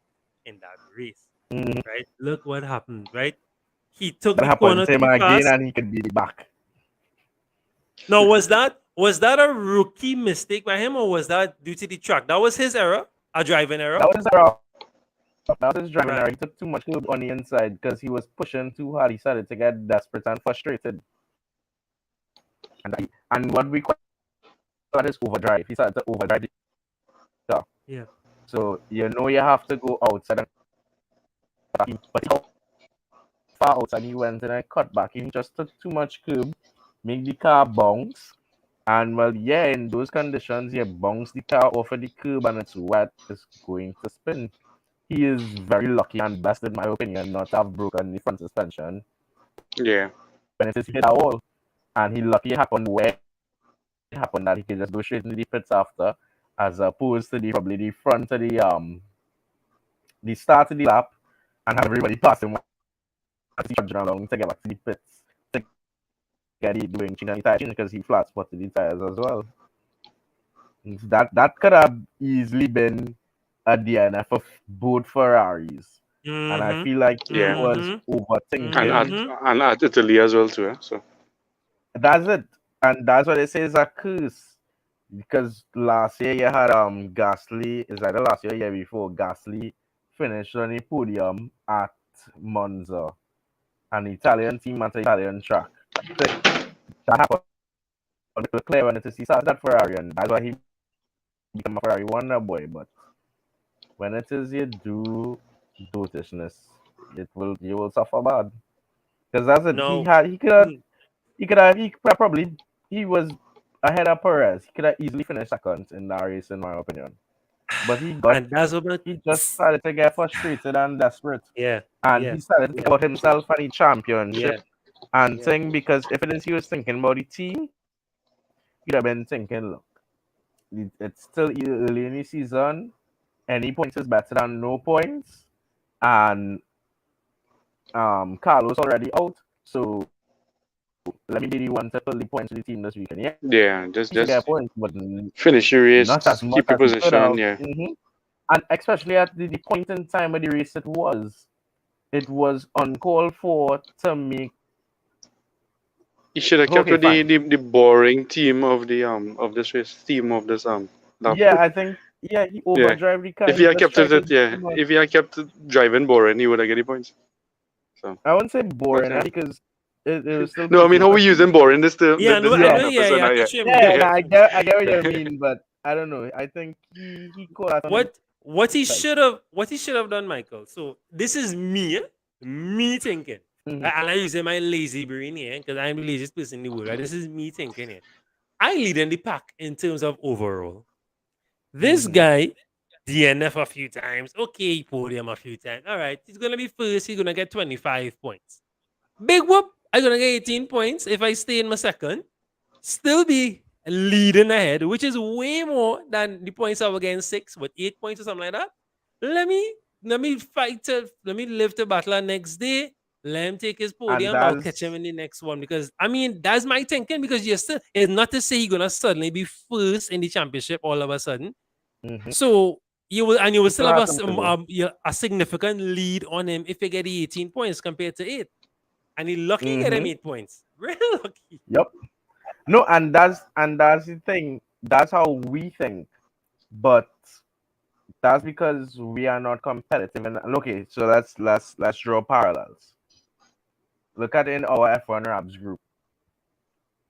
in that race, Mhm. right? Look what happened, right? He took That the happened corner to him too again, fast. and he could be back. Now, was that a rookie mistake by him, or was that due to the track? That was his error, a driving error, That was his error. That was his driving error. right? He took too much curb on the inside because he was pushing too hard. He started to get desperate and frustrated. And what we call that is overdrive. He started to overdrive the car. Yeah. So you know you have to go outside and cut back. But how far outside he went and I cut back. He just took too much curb, make the car bounce. And well, yeah, in those conditions, you bounce the car off of the curb and it's wet, it's going to spin. He is very lucky and blessed, in my opinion, not to have broken the front suspension Yeah. when it is hit at all. And he lucky it happened where it happened that he could just go straight into the pits after, as opposed to probably the front of the start of the lap and have everybody pass him as he trudging along to get back to the pits to get it doing change the tires because he flat spotted the tires as well. That could have easily been a DNF of both Ferraris. And I feel like he Yeah. was Mm-hmm. And overthinking. Mm-hmm. at Italy as well too. So That's it. And that's what they say is a curse. Because last year you had Gasly, is either last year or year before, Gasly finished on the podium at Monza, an Italian team at an Italian track. So that happened clear when it is he started at Ferrari, and that's why he became a Ferrari wonder boy. But when it is you do dotishness, you will suffer bad. Because that's it. No. He probably he was ahead of Perez. He could have easily finished second in that race, in my opinion. But And that's about he just started to get frustrated and desperate. yeah, And yeah, he started to think about himself and the championship yeah, and thing because if it is he was thinking about the team, he'd have been thinking, look, it's still early in the season. Any points is better than no points. And Carlos already out. So let me be the one to fill the points with the team this weekend. Yeah, Yeah, he should get just points, but finish your not as race, much keep your as he could position. have. Yeah, And especially at the point in time of the race it was uncalled for to make. you should have kept Okay, with the, fine. the boring theme of this race, theme of this lap. Yeah, I think he Yeah, overdrive the car. if He he had just kept tried it, to at, do yeah, too much. if he had kept it driving boring, he would have get the points. So, I wouldn't say but boring, yeah. because it was still No, I mean pushing how for we using speed. boring this term, Yeah, this no, I term know. Yeah, purpose, Yeah, and yeah. I yeah, catch you. I yeah, mean, no, yeah. I get what you mean, but I don't know. I think he caught out on the side. What he should have done, Michael. So this is me thinking. Mhm. And I using my lazy brain here because I'm the laziest person in the world. Right? This is me thinking here. I lead in the pack in terms of overall. This Mhm. guy, DNF a few times. Okay, podium a few times. All right, he's gonna be first. He's gonna get 25 points. Big whoop. I'm gonna get 18 points if I stay in my second. Still be leading ahead, which is way more than the points I was getting 6, but 8 points or something like that. Let me fight to let me live to battle next day. Let him take his And podium. I'll catch him that's in the next one because I mean that's my thinking because you're still it's not to say you're gonna suddenly be first in the championship all of a sudden. mhm. So you will He still still have has some to go. a significant lead on him if you get the 18 points compared to 8. And he lucky get him Mhm. 8 points. Real lucky. Yep. No, and that's the thing. That's how we think, but that's because we are not competitive. And okay, so let's draw parallels. Look at in our F1 Rabs group.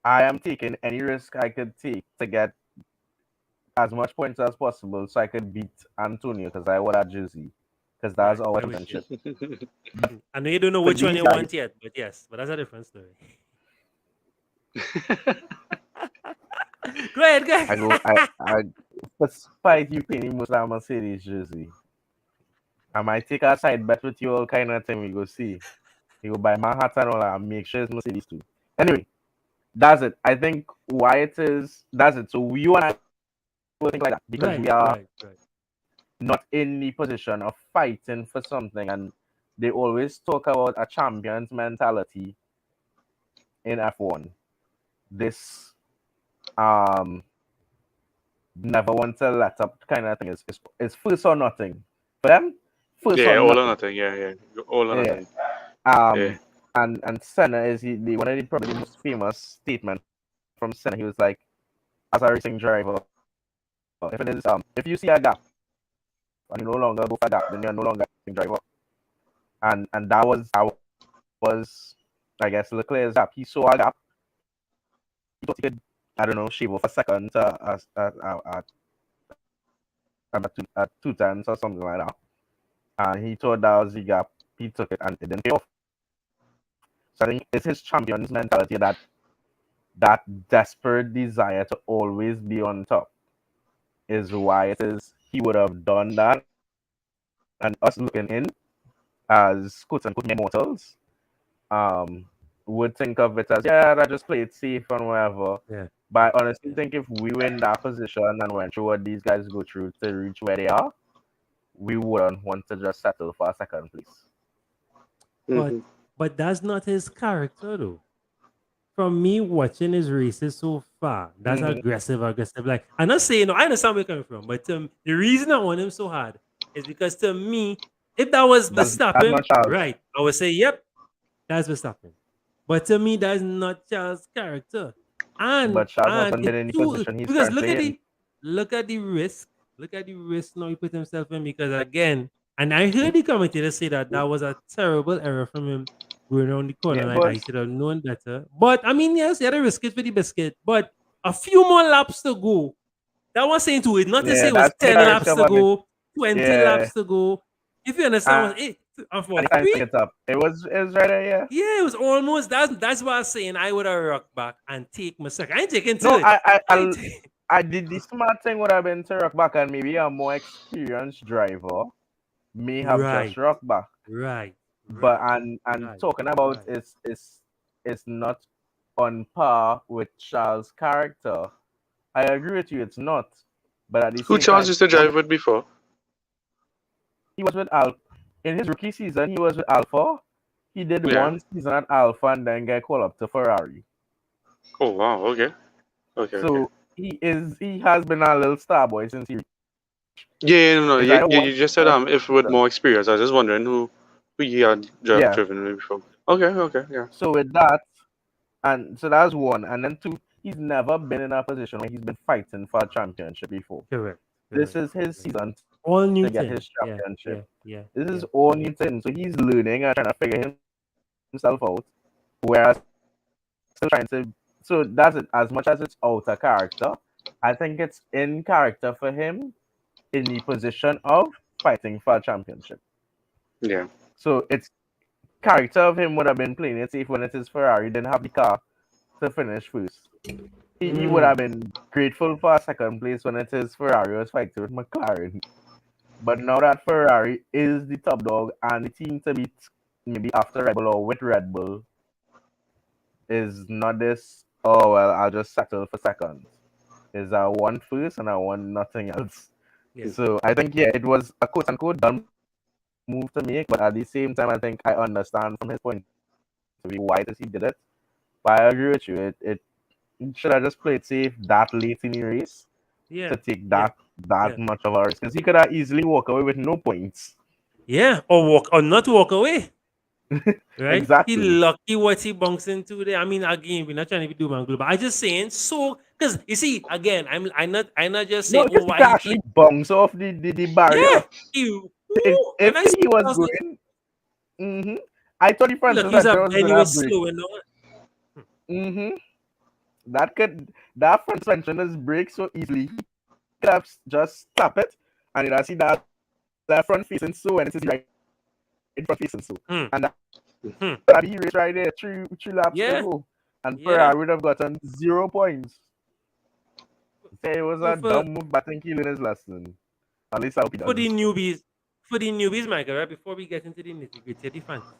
I am taking any risk I could take to get as much points as possible so I could beat Antonio because I wore that jersey. Because that's Right. our I wish you. championship. I know you don't know For which one these you guys, want yet, but yes, but that's a different story. Go ahead, go I go ahead. I despite you paying most of Mercedes jersey. I might take a side bet with you all kind of thing we go see. You go buy Manhattan all that and make sure it's Mercedes too. Anyway, that's it. I think why it is that's it. So you and I will think like that because Right, we are right, right. not in the position of fighting for something, and they always talk about a champion's mentality in F1. This um never want to let up kind of thing is first or nothing. For them, first or Yeah, all or nothing. nothing. Yeah, yeah, all or Yeah. nothing. Yeah. Um and Senna is one of the probably most famous statement from Senna. He was like, as a racing driver, if you see a gap and you no longer go for that, then you're no longer a racing driver. And that was I guess Leclerc's gap. He saw a gap. He thought he could, I don't know, shave off a second at 2 times or something like that. And he thought that was the gap. He took it and it didn't pay off. So I think it's his champion's mentality that desperate desire to always be on top is why it is he would have done that. And us looking in as quote unquote mere mortals, um, would think of it as yeah, I just play it safe and whatever. Yeah. But I honestly Yeah. think if we were in that position and went through what these guys go through to reach where they are, we wouldn't want to just settle for a second place. But Hmm. but that's not his character though. From me watching his races so far, that's Mm-hmm. aggressive. Like I'm not saying no, I understand where you're coming from, but the reason I want him so hard is because to me, if that was That's Verstappen, not Charles. right, I would say, yep, that's Verstappen. But to me, that's not Charles' character. And But Charles and wasn't it in the too position he's because currently in. look at the risk. Look at the risk now he put himself in because again, and I heard the commentator say that that was a terrible error from him going around the corner Yeah, it like I was. should have known better. But I mean, yes, he had a risk it for the biscuit, but a few more laps to go. That was saying to it, not to say Yeah, it was that's the 10 risk laps of to it. go, 20 Yeah. laps to go. If you understand And what it for and he signed three, it up. It was right there, yeah. yeah, it was almost that's why I was saying I would have rocked back and take my second. I ain't taking No, third. I ain't I did the smart thing would have been to rock back, and maybe a more experienced driver may have just right, rocked back. right, But right, and right, talking about right. it's not on par with Charles' character. I agree with you. It's not, but at the Who same Charles time, used to drive with before? he was with Al in his rookie season. He was with Alpha. He did Yeah. one season at Alpha and then get called up to Ferrari. Oh wow. Okay. Okay. Okay. So he has been a little star boy since he Yeah. No. No. is You, either you one you just said or if two with seasons. more experience. I was just wondering who he had Yeah. driven with before. Okay. Okay. Yeah. So with that, and so that's one. And then two, he's never been in a position where he's been fighting for a championship before. Correct. This Correct. is his Correct. season All to get Newton. his Yeah. championship. Yeah. Yeah. This is Yeah. all Newton. So he's learning and trying to figure himself out. Whereas still trying to so that's it. As much as it's out of character, I think it's in character for him in the position of fighting for a championship. Yeah. So it's character of him would have been playing it safe when it is Ferrari didn't have the car to finish first. He would have Mm. been grateful for a second place when it is Ferrari was fighting with McLaren. But now that Ferrari is the top dog and the team to beat maybe after Red Bull or with Red Bull is not this, oh well, I'll just settle for second. Is I won first and I won nothing else. Yeah. So I think yeah, it was a quote unquote dumb move to make, but at the same time I think I understand from his point of view why does he did it. But I agree with you. It should have just played safe that late in the race Yeah. to take Yeah. that Yeah. much of a risk. Because he could have easily walk away with no points. Yeah. Or walk or not walk away. Right? He Exactly. lucky what he bunks into there. I mean, again, we're not trying to be doom and gloom, but I just saying so because you see, again, I'm not just No, saying, oh, because he why can he keep actually bounce off the barrier. yeah. He, If, woo, and if I see he was also, going, hmm I thought the front look, he's suspension up was and he gonna was break. slowing down. hmm that front suspension is break so easily. He could have just tap it, and you see that front facing so, and it is right in front facing so, Hmm. and Hmm. that he race right there, three laps to Yeah. go, and Yeah. Ferrari would have gotten 0 points. Say it was So a dumb move, but I think he learned his lesson. At least I hope he for the does. newbies, for the newbies, Michael, right before we get into the nitty gritty of the fantasy,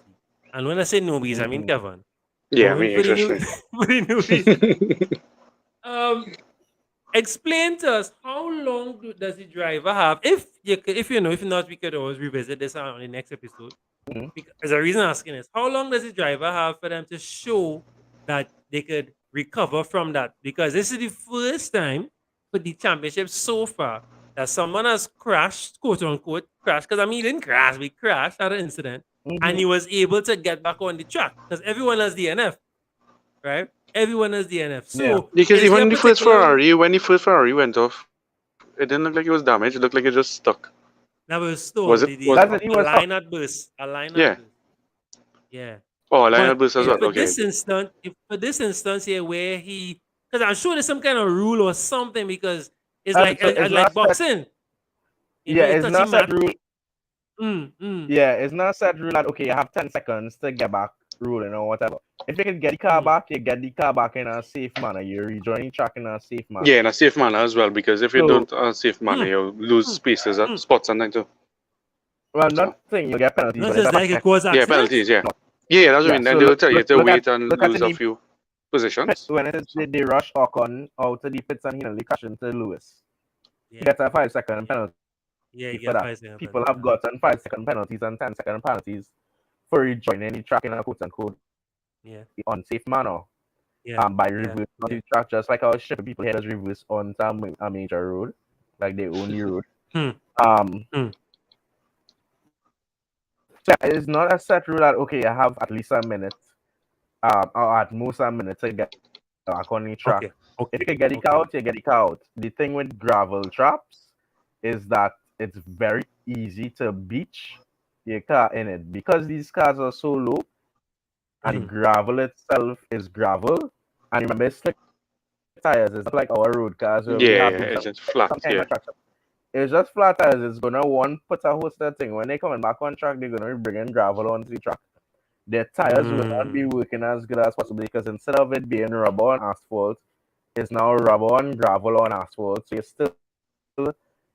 and when I say newbies, I mean Mhm. Kevin. Yeah. But Me for the new especially. for the newbies, um, explain to us how long does the driver have? If not, we could always revisit this on the next episode. Mhm. Because the reason I'm asking is how long does the driver have for them to show that they could recover from that? Because this is the first time for the championship so far that someone has crashed, quote unquote, crashed. Because I mean, he didn't crash, we crashed at an incident, and Mhm. he was able to get back on the track because everyone has DNF, right? Everyone has DNF. Yeah. So Because is there a even the first particular Ferrari, when the first Ferrari went off, it didn't look like it was damaged. It looked like it just stuck. that was Was stalled? it? The, Was the, That's it. He the was stuck. line at burst, a line at yeah. burst. Yeah. Oh, Lionel But Boost as if well. for Okay. this instance, if for this instance here where he, because I'm sure there's some kind of rule or something because it's like So it's not like set. boxing, Yeah, you it's touch him not set mat. rule. Mm, mm, Yeah, it's not set rule that okay, you have 10 seconds to get back ruling or whatever. If you can get the car mm, back, you get the car back in a safe manner. You rejoin the track in a safe manner. Yeah, in a safe manner as well. Because if you So, don't safe manner, mm, you'll lose mm, spaces, mm. spots, and things too. well, So not saying you get penalties, Not but it's just a like it cause yeah, accidents. penalties. Yeah. Yeah, that's what I yeah. mean. So Then they'll tell you to look wait and at lose a the few positions. when it is they rush Ocon out to the pits and he nearly crashed into Lewis. He Yeah, gets a 5 second yeah, penalty yeah. You for get that. 5 second People penalty. have gotten 5 second penalties and 10 second penalties for rejoining the track in a quote unquote Yeah, unsafe manner. yeah, By yeah, reverse on yeah. the track, just like our ship people here does reverse on some a major road, like they own the road. Hmm, Um, hmm. so it's not a set rule that okay, I have at least a minute, or at most a minute to get back on the track. Okay, If you okay, can get it okay. out, you get it out. The thing with gravel traps is that it's very easy to beach your car in it because these cars are so low and the Mhm. gravel itself is gravel. And remember, it's slick tires. It's not like our road cars where we Yeah, have yeah, these it's just flat. some kind Yeah. of traction. It's just flat tires. It's gonna one put a host that thing. When they coming back on track, they're gonna be bringing gravel onto the track. Their tires will not be Mm. working as good as possible because instead of it being rubber on asphalt, it's now rubber on gravel on asphalt. So you still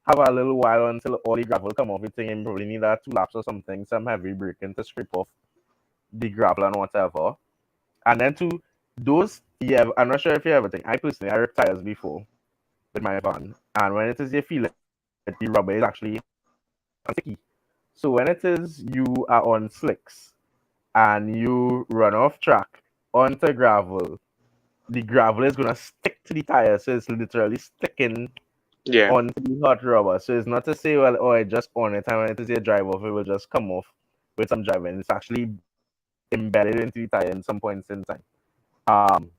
have a little while until all the gravel come off. You think you probably need 2 laps or something, some heavy braking to scrape off the gravel and whatever. And then to those, yeah, I'm not sure if you ever think. I personally, I ripped tires before. my van, and when it is you feel it, the rubber is actually sticky. So when it is you are on slicks and you run off track onto gravel, the gravel is gonna stick to the tire, so it's literally sticking Yeah. onto the hot rubber. So it's not to say, well, oh, I just on it, and when it is your drive off, it will just come off with some driving. It's actually embedded into the tire in some points in time. Um,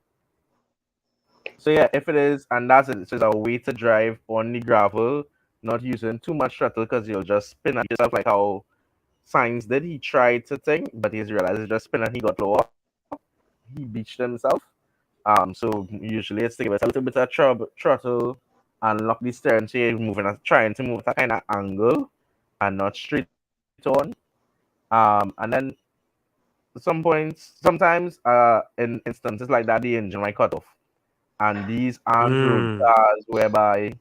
so yeah, if it is, and that's it, it's just a way to drive on the gravel, not using too much throttle because you'll just spin at yourself like how Sainz did. He tried to think, but he's realized it's just spin and he got lower. He beached himself. So usually it's to give us a little bit of throttle and lock the steering so you're moving, trying to move that kind of angle and not straight on. And then some points, sometimes in instances like that, the engine might cut off. And these aren't road Mm. cars whereby,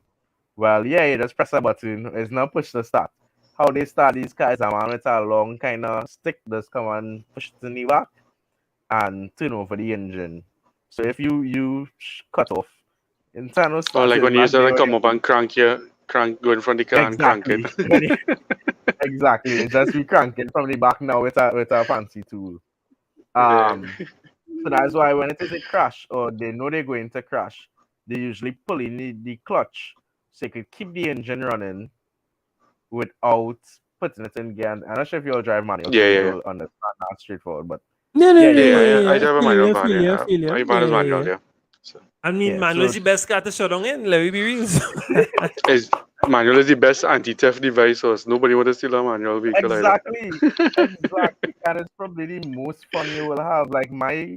well, yeah, you just press a button, it's not push to start. How they start these cars, a man with a long kind of stick just come and push it in the back and turn over the engine. So if you cut off, internal Or like starting when you back used to there, like come up and crank go in front of the car and crank it. exactly, exactly. It's just we cranking from the back now with a fancy tool. Yeah. So that's why when it is a crash or they know they're going to crash, they usually pull in the clutch so you could keep the engine running without putting it in gear. And I'm not sure if you'll drive manual, so Yeah, you yeah, yeah. will understand that straightforward. But No, no, yeah, no, you Yeah, press yeah, I yeah. I drive a feel manual you, I van, feel you, I yeah. feel you. My Yeah, van is yeah, manual, yeah. yeah. So I mean, yeah. manual So is the best car to shut on in. Let me be real. is manual is the best anti-theft device, so nobody want to steal a manual vehicle either. exactly, exactly, and it's probably the most fun you will have. Like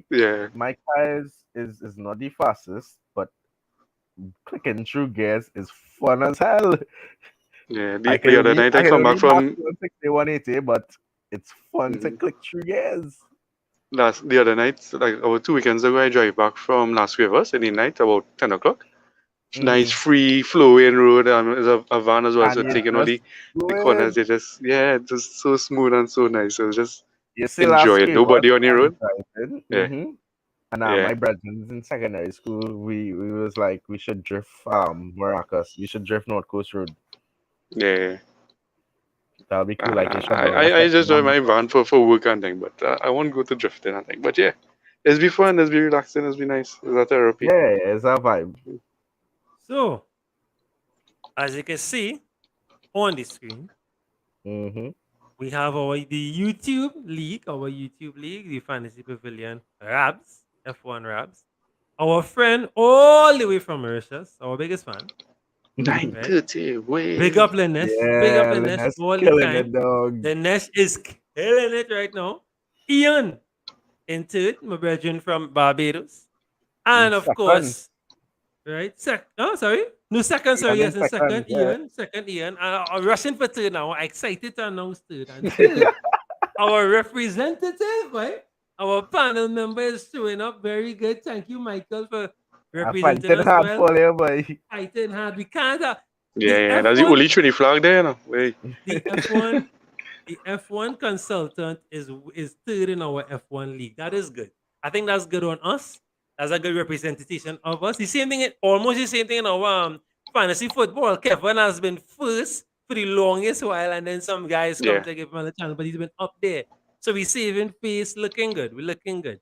Yeah. my car is not the fastest, but clicking through gears is fun as hell. Yeah. I The can other only night I I can come back only max from 160, 180, but it's fun to mhm, click through gears. the other night, like about 2 weekends ago, I drive back from Las Vegas in the night about 10 o'clock. Nice Hmm. free flowing road. There's a van as well, And so you taking all just the go corners. in. They just yeah, just so smooth and so nice. So just You see enjoy last it. favors Nobody on the and road. driving. Yeah, And yeah, my brothers in secondary school, we was like we should drift Maracas. We should drift North Coast Road. yeah. That'll be cool. And Like you shut down a I just section drive on my van for work and thing, but I won't go to drifting and thing. But yeah, it's be fun, it's be relaxing, it's be nice. It's a therapy. yeah, it's a vibe. So, as you can see on the screen, Mm-hmm. we have our YouTube league, the Fantasy Pavilion Rabs, F1 Rabs. Our friend all the way from Mauritius, our biggest fan, right? 9:30 Big way. up Lanesh. Big up Yeah, Lanesh Linus all the killing time. it, dog. Lanesh is killing it right now. Ian into it, my brethren from Barbados. In And of second, course, right? Oh, sorry. No, second, sorry. Ian in Yes, in second. second, Yeah. Ian. Second, Ian. And I'm rushing for third now. I'm excited to announce third. And third, our representative, right? Our panel member is showing up very good. Thank you, Michael, for I representing fighting us hard well. for you, boy. Fighting hard. We can't. Yeah, The yeah, that's the F1, only Trinity flag there, you know. Way. the F1, the F1 consultant is third in our F1 league. That is good. I think that's good on us. That's a good representation of us. The same thing, almost the same thing in our fantasy football. Kevin has been first for the longest while, and then some guys come Yeah. to give him a chance, but he's been up there. So we saving face, looking good. We're looking good.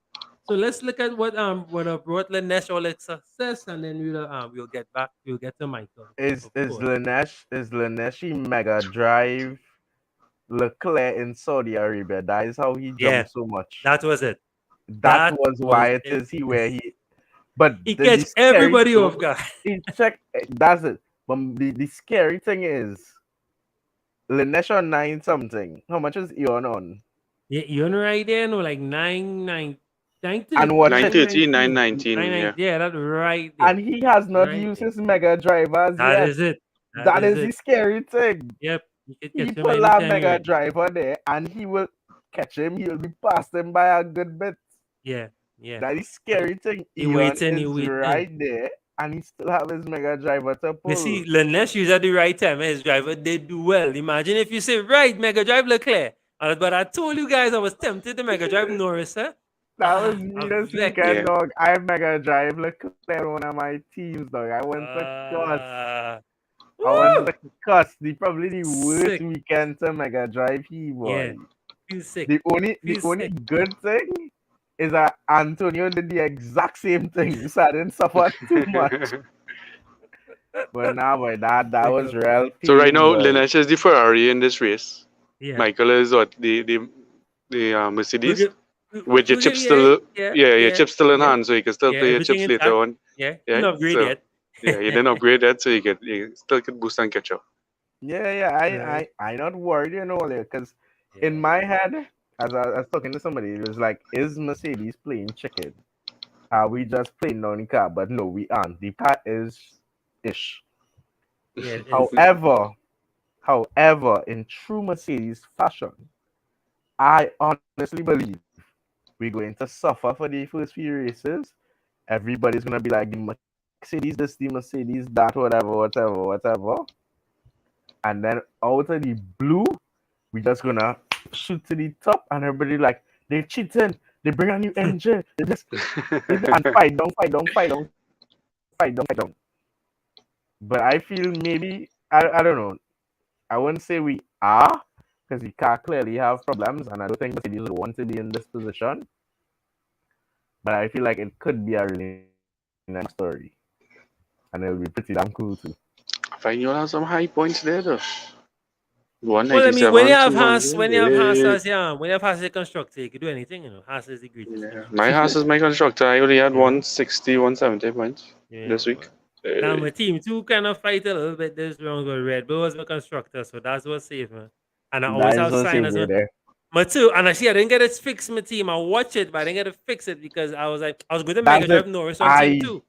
So let's look at what brought Lanesh all its success, and then we'll get back. We'll get to Michael, Is of is course. Laneshi Mega Drive Leclerc in Saudi Arabia? That is how he Yeah, jumped so much. that was it. That That was was why it it. is he where he. But He the catch scary everybody thing, off guard. he check. That's it. But the scary thing is, Lanesh on 9 something. How much is Eon on? Yeah, you're right there, no, like 9 And watch Nine it. 9 thirty, 9 9:19. 9. Yeah. Yeah, that's right there. And he has not Right used there. his Mega Drivers That yet. is it. That That is is the it. scary thing. Yep. You can He catch him pull that anytime you're Mega ready. Driver there, and he will catch him. He'll be past him by a good bit. Yeah. Yeah. That is But scary thing. he Eon waiting, he is waiting. right there, and he still have his Mega Driver to You pull. see, Lanesh used at the right time. His driver did do well. Imagine if you say, right, Mega Drive Leclerc. But I told you guys I was tempted to Mega Drive Norris. That was me A this Vec. weekend, Yeah. dog. I mega drive Leclerc on one of my teams, dog. I went to cuss. Uh, I went woo! to cuss. Probably the worst Sick. weekend to mega drive he Yeah. boy. Feel sick. The Feel only sick. good thing is that Antonio did the exact same thing, so I didn't suffer too much. But now, boy, that Sick was of real So right pain, now, boy. Linesh is the Ferrari in this race. Yeah. Michael is what the We'll Mercedes get, with your get, chips yeah, still, yeah, yeah, your yeah, chips still in yeah, hand, so you can still yeah. play your Everything chips later intact. on. Yeah. Yeah, No upgrade so yet. yeah, you didn't upgrade that, so you still could boost and catch up. Yeah. Right. I not worried, because in Yeah. my head, as I was talking to somebody, it was like, is Mercedes playing chicken? Are we just playing on the car? But no, we aren't. The car is ish. Yeah, it is. However, in true Mercedes fashion, I honestly believe we're going to suffer for the first few races. Everybody's gonna be like the Mercedes this, the Mercedes that, whatever. And then out of the blue, we just gonna shoot to the top, and everybody like they cheating, they bring a new engine, and fight down. But I feel maybe I don't know. I wouldn't say we are, because the car clearly have problems, and I don't think Mercedes would want to be in this position. But I feel like it could be a really nice story, and it'll be pretty damn cool too. Fine, you'll have some high points there, though. Well, I mean, 197, 200. When you have Haas as yeah, when you have Haas as a constructor, you can do anything. Haas is the greatest Yeah. thing My ever. house is my constructor. I only had You know. 160, 170 points Yeah, this week. but now my team two kind of fight a little bit this round with Red Bull was my constructor, so that's what's safe, man. And I always That is have so signers. savior there. My two, and actually I didn't get it fixed my team. I watch it, but I didn't get to fix it because I was like, I was going to Mega That's Drive it. Norris on team I two.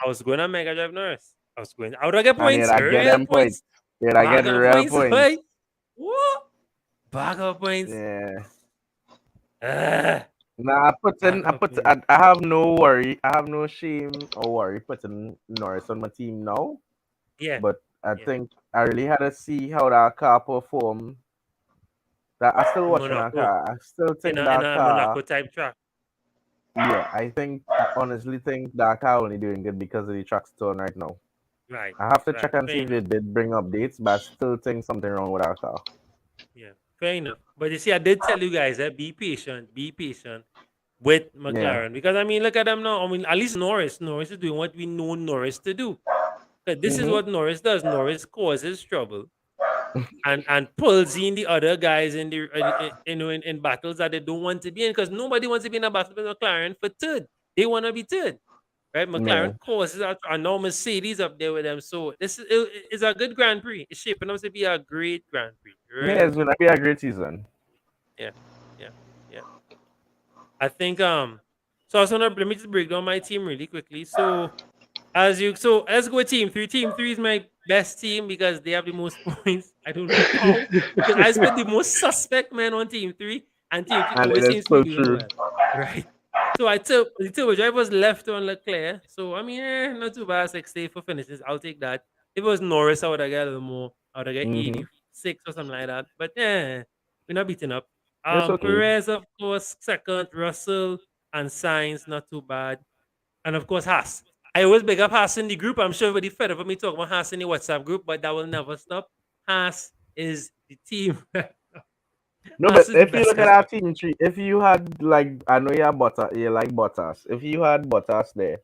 I was going to Mega Drive Norris. I would get and here points, I get real them points. points, Here I get backup real points, points. right? What? Backup points. Yeah. Ah, Nah, backup points. I have no worry. I have no shame or worry putting Norris on my team now. Yeah, But I yeah. think I really had to see how that car performed. That I still In watching that Monaco, car. I still think in that a car. Monaco type track. Yeah, I honestly think that car only doing good because of the track's turn right now. Right, I have to check right. and Fair see if they enough. did bring updates, but I still think something wrong with that car. Yeah, fair enough. But you see, I did tell you guys that be patient with Yeah. McLaren because I mean, look at them now. I mean, at least Norris, Norris is doing what we know Norris to do. 'Cause this is Mm-hmm. what Norris does. Norris causes trouble and pulls in the other guys in the in battles that they don't want to be in because nobody wants to be in a battle with McLaren for third. They want to be third, right? Yeah. McLaren causes and now Mercedes up there with them. So this is a good Grand Prix. It's shaping up to be a great Grand Prix. Yeah, Real it's gonna good. be a great season. Yeah, yeah, yeah. I think so I was gonna let me just break down my team really quickly. So let's go with team three. Team three is my best team because they have the most points. I don't know how. Because I spent the most suspect men on team three, and team three And it always is seems to be so doing true. well. Right. So I took the turbo drive was left on Leclerc. So I mean, not too bad. Like stay for finishes. I'll take that. If it was Norris, I would have got a little more. I would have got Mm-hmm. 86 or something like that. But yeah, we're not beating up. It's okay. Perez, of course, second, Russell and Sainz, not too bad. And of course, Haas. I always big up Haas in the group. I'm sure everybody fed up with me talking about Haas in the WhatsApp group, but that will never stop. Haas is the team. No, Haas but is the if you best look at our constructor. team tree, if you had like I know you like Bottas. If you had Bottas there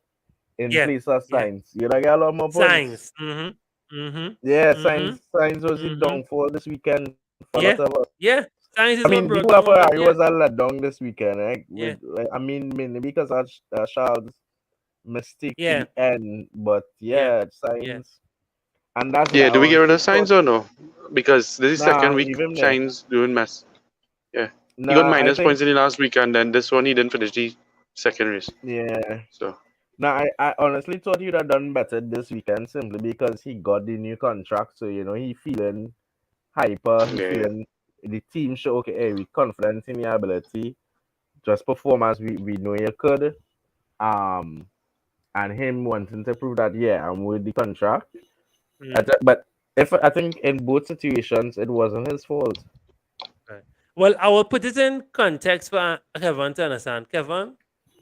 in Yeah, place of yeah. Sainz, you'd have got a lot more points. Signs. Mm-hmm. Mm-hmm. Yeah, Mm-hmm. Sainz was the Mm-hmm. downfall this weekend for a lot of Yeah. us. Yeah. Signs I is what mean, the brought whole them of on, but Ferrari yeah. was a letdown this weekend, right? Yeah. I mean, mainly because of Charles' mistake to Yeah. the end, but Yeah. yeah, Yeah. Sainz, and that's what Yeah, I do we get rid of honestly Signs thought. or no? Because this is second Nah, week, leave him there. Shine's doing mess. Yeah. He got Nah, I minus think points in the last week, and then this one he didn't finish the second race. yeah. So, Now, I honestly thought he'd have done better this weekend simply because he got the new contract. So, he feeling hyper. He yeah. feeling the team show, okay, hey, we confident in your ability. Just perform as we know you could. Um, and him wanting to prove that, yeah, I'm with the contract. Mm. But if I think in both situations, it wasn't his fault. Right. Well, I will put it in context for Kevin to understand. Kevin,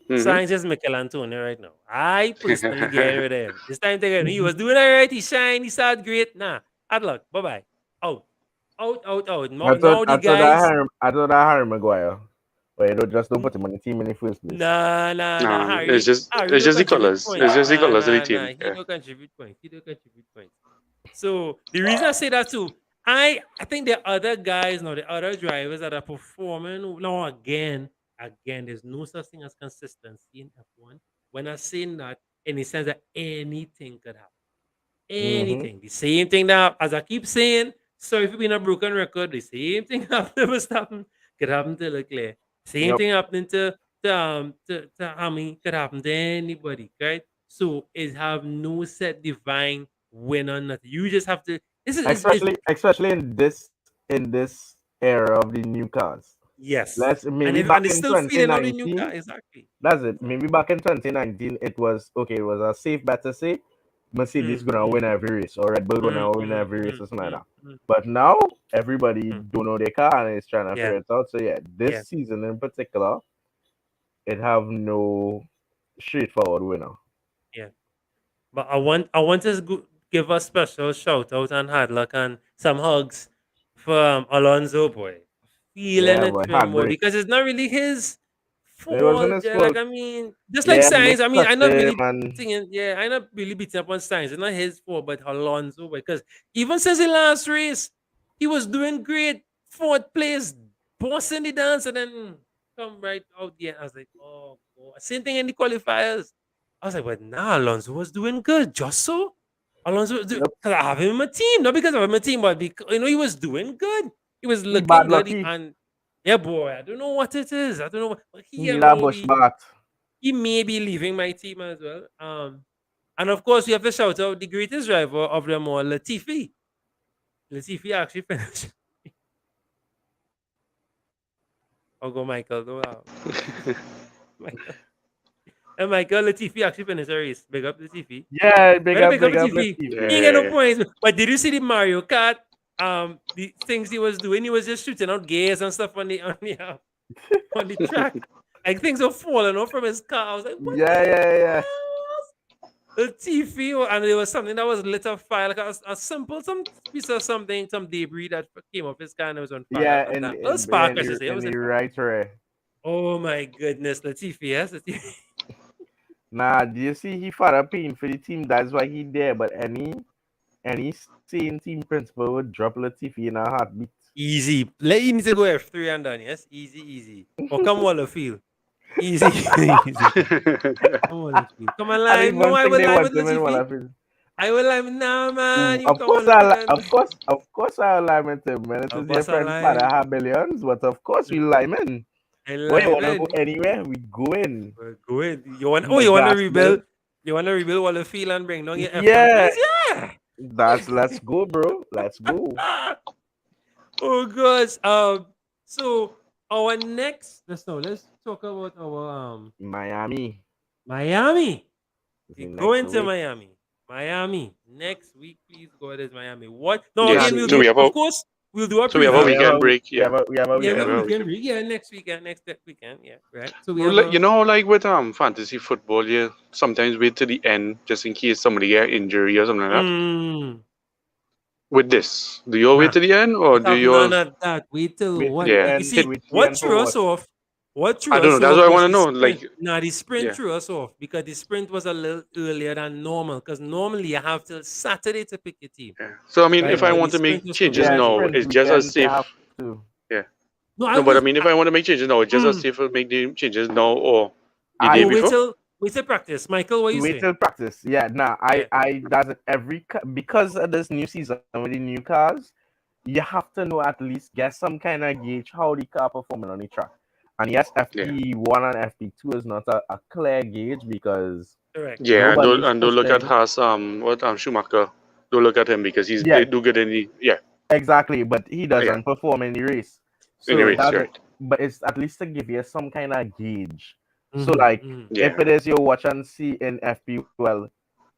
Mm-hmm. Sainz is Mikel Antonio right now. I personally get rid of him. This time again, he was doing all right. He shined. He started great. Nah, hard luck. Bye bye. Out. Out, out, out. Now, now the guys. I thought that Harry Maguire. But you don't put him on the team in the first place. Nah, nah, nah. No, it's Harry it's don't just the contribute colors. points. It's just the Nah, colors of the nah, team. nah. He Yeah. don't contribute points. He don't contribute points. So the reason I say that too, I think there are other guys now, the other drivers that are performing now again. There's no such thing as consistency in F1. When I'm saying that, in the sense that anything could happen. Mm-hmm. Anything. The same thing that, as I keep saying, sorry for being a broken record, the same thing happened to Verstappen could happen to Leclerc. Same Yep. thing happening to Hammy could happen to anybody, right? So it have no set divine winner, nothing. You just have to. This is Especially in this era of the new cars. yes, Let's maybe and back it's in still feeling out the new car 2019. exactly. That's it. Maybe Exactly. back in 2019, it was okay. It was a safe bet to say Mercedes Mm, gonna win mm, every race or Red Bull mm, gonna win mm, every race mm, or something like mm, that. mm, But now everybody mm. don't know their car and is trying to Yeah, figure it out. So yeah, yeah, this season in particular, it have no straightforward winner. yeah. But I want to give a special shout out and hard luck and some hugs from Alonso boy. Feeling Yeah, it but for him boy heartbreak. because it's not really his It wasn't fault. his Yeah, like fault. I mean, just like Yeah, Nick Sainz. I mean, I touched not him really and thinking. Yeah, I not really beating up on Sainz. It's not his fault, but Alonso boy. Because even since the last race, he was doing great. Fourth place, bossing the dance, and then come right out the end. I was like, oh, God. Same thing in the qualifiers. I was like, but nah, Alonso was doing good. Just so Alonso was doing yep, because I have him in my team, not because I have him in my team, but because he was doing good. He was he looking bad good, lucky. and yeah, boy, I don't know what it is. I don't know, but He need a bush back. he may be leaving my team as well. And of course, we have to shout out the greatest driver of them all, Latifi. Latifi actually finished. I'll go, Michael. Go out. Michael. And Michael Latifi actually finished the race. Big up Latifi. Yeah, Better big up big up, let's Latifi. keep He it. ain't get no Yeah. points. But did you see the Mario Kart? The things he was doing, he was just shooting out gas and stuff on the track. Like things were falling off from his car. I was like, what Yeah, the yeah, yeah. hell? The TV, and there was something that was lit on fire, like a simple some piece of something, some debris that came off his car and it was on fire. Yeah, And that little spark, I should say, it in was the in fire. right way. Oh my goodness, Latifi, yes, Latifi. Nah, do you see he fought paying for the team? That's why he there. But any sane team principal would drop Latifi in a heartbeat. Easy. Let you need to go F3 and done, yes? Easy, easy. Or come Wallafield. Easy, easy. Come Wallafield. Come on, I line. didn't No, even I think will they line want with him in one Latifi. of his. I will line. Nah, man. You Of come course, Wallafield and of course, I'll lime him. Man, it of is your course I friend father line. have billions, but of course we lime in. I Where you line, wanna go man. anywhere? We go in. Go ahead. You want The you wanna gas bill. rebuild? You wanna rebuild Wallafield and bring down your F1 Yeah, points? Yeah. let's go, bro. Let's go. Oh gosh. So our next let's talk about our Miami Miami. is We the go next into week. Miami. Miami. Next week, please go. It is Miami. What? No, Yes. again, Miami. we'll So do, we have a of course, we'll do a so we have a Yeah, preview. weekend break. Yeah. we have a Yeah, Yeah. we We have have a weekend a break. weekend weekend. break. Yeah, next weekend, next weekend. Yeah, right. So we Well, have a like with fantasy football, you sometimes wait to the end just in case somebody get injury or something like that. mm, With this, do you all wait nah. to the end or We do have you none all? of that. Wait till Wait to what? the Yeah. You end. see, Wait to the what end for threw us what? off? What I threw don't know. us That's off what I was want to the know. sprint. Like, Now the sprint yeah, threw us off because the sprint was a little earlier than normal. Because normally you have till Saturday to pick your team, yeah. So I mean, right? if I But the want to sprint make was too changes Yeah, early. now, sprint it's just as weekends you have safe. to. Yeah. No, I No, but I was. mean, if I want to make changes now, it's just as Mm, safe to make the changes now or the day I no, before. wait till practice. Michael, what you wait say? till practice. Yeah, nah, Yeah. I does it because of this new season with the new cars. You have to know at least get some kind of gauge how the car performing on the track. And yes, Yeah. FP1 and FP2 is not a clear gauge because Correct. Yeah, Correct. nobody's don't look at pushing. Haas. What Schumacher. Don't look at him because he's Yeah, they do good in the yeah exactly. But he yeah doesn't perform in the race. in the So race, that's right? it. But it's at least to give you some kind of gauge. So Mm-hmm, like mm-hmm. if Yeah, it is you watch and see in FP, well,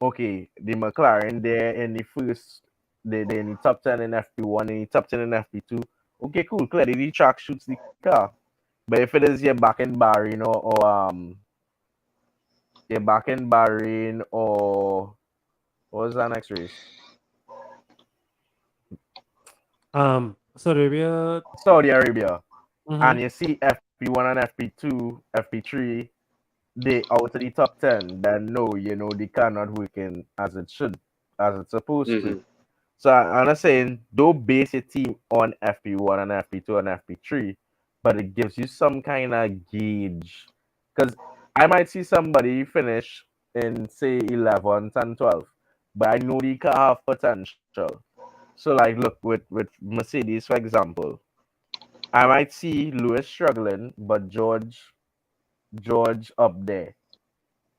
okay, the McLaren there in the first, they in the top 10 in FP1, in the top 10 in FP2. okay, cool, clearly the track shoots the car. But if it is your back in Bahrain or your back in Bahrain or what was that next race? Saudi Arabia. Saudi Arabia. Mm-hmm. And you see FP1 and FP2, FP3, they out of the top 10, then no, they cannot working as it should, as it's supposed to. Mm-hmm. So I'm not saying don't base your team on FP1 and FP2 and FP3, but it gives you some kind of gauge. Because I might see somebody finish in say 11th and 12th, but I know they can have potential. So like look with Mercedes, for example, I might see Lewis struggling, but George up there.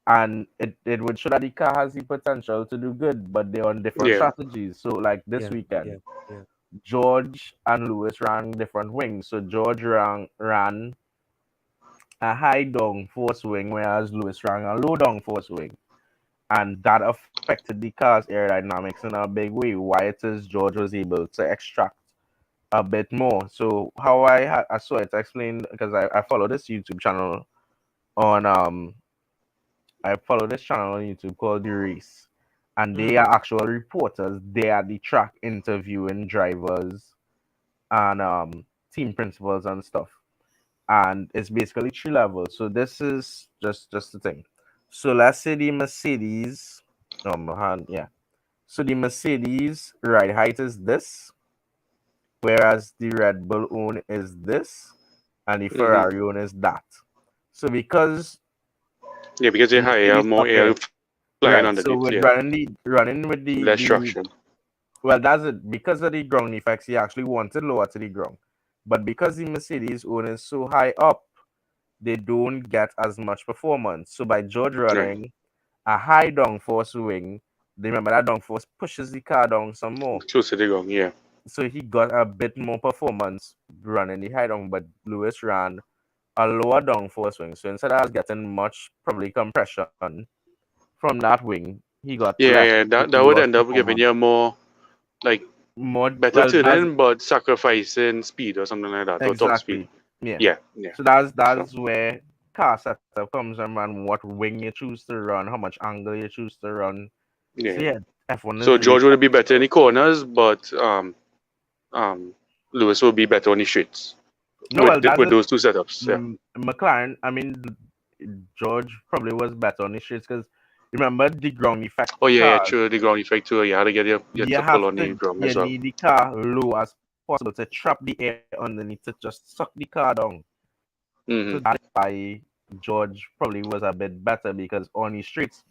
And it would show that the car has the potential to do good, but they're on different Yeah. strategies. So like this Yeah, yeah, weekend, yeah. George and Lewis ran different wings. So George ran a high down force wing, whereas Lewis ran a low down force wing. And that affected the car's aerodynamics in a big way. Why it is George was able to extract a bit more. So how I saw it explained because I follow this YouTube channel on I follow this channel on YouTube called The Race, and they are actual reporters. They are the track interviewing drivers and team principals and stuff. And it's basically three levels. So this is just the thing. So let's say the Mercedes, yeah. So the Mercedes ride height is this, whereas the Red Bull own is this, and the Mm-hmm. Ferrari own is that. So because Yeah, because they hire Mercedes more up air there, flying right? So underneath. with Yeah, running with less the traction. well, that's it. Because of the ground effects, he actually wanted lower to the ground, but because the Mercedes own is so high up, they don't get as much performance. So by George Right, running a high downforce wing, remember that downforce pushes the car down some more. close to the ground. Yeah, So he got a bit more performance running the high down, but Lewis ran a lower downforce wing. So instead of getting much probably compression from that wing, he got yeah, less. yeah. So That he would lost end up giving performance. you more like More better well, that's turning, but sacrificing speed or something like that, or top speed. exactly, yeah. Yeah, yeah. So that's So that's where car setup comes in, man. What wing you choose to run, how much angle you choose to run. So yeah. yeah, F1 is So really George would be better in the corners, but Lewis will be better on the streets no, well, that's with it. those two setups. Yeah. McLaren. I mean, George probably was better on the streets because remember the ground effect Oh yeah, yeah. cars. True. The ground effect too. You had to get your You to pull have on the to, ground you as well. need the car low as possible to trap the air underneath to just suck the car down. So Mm-hmm. that's why George probably was a bit better because on the streets,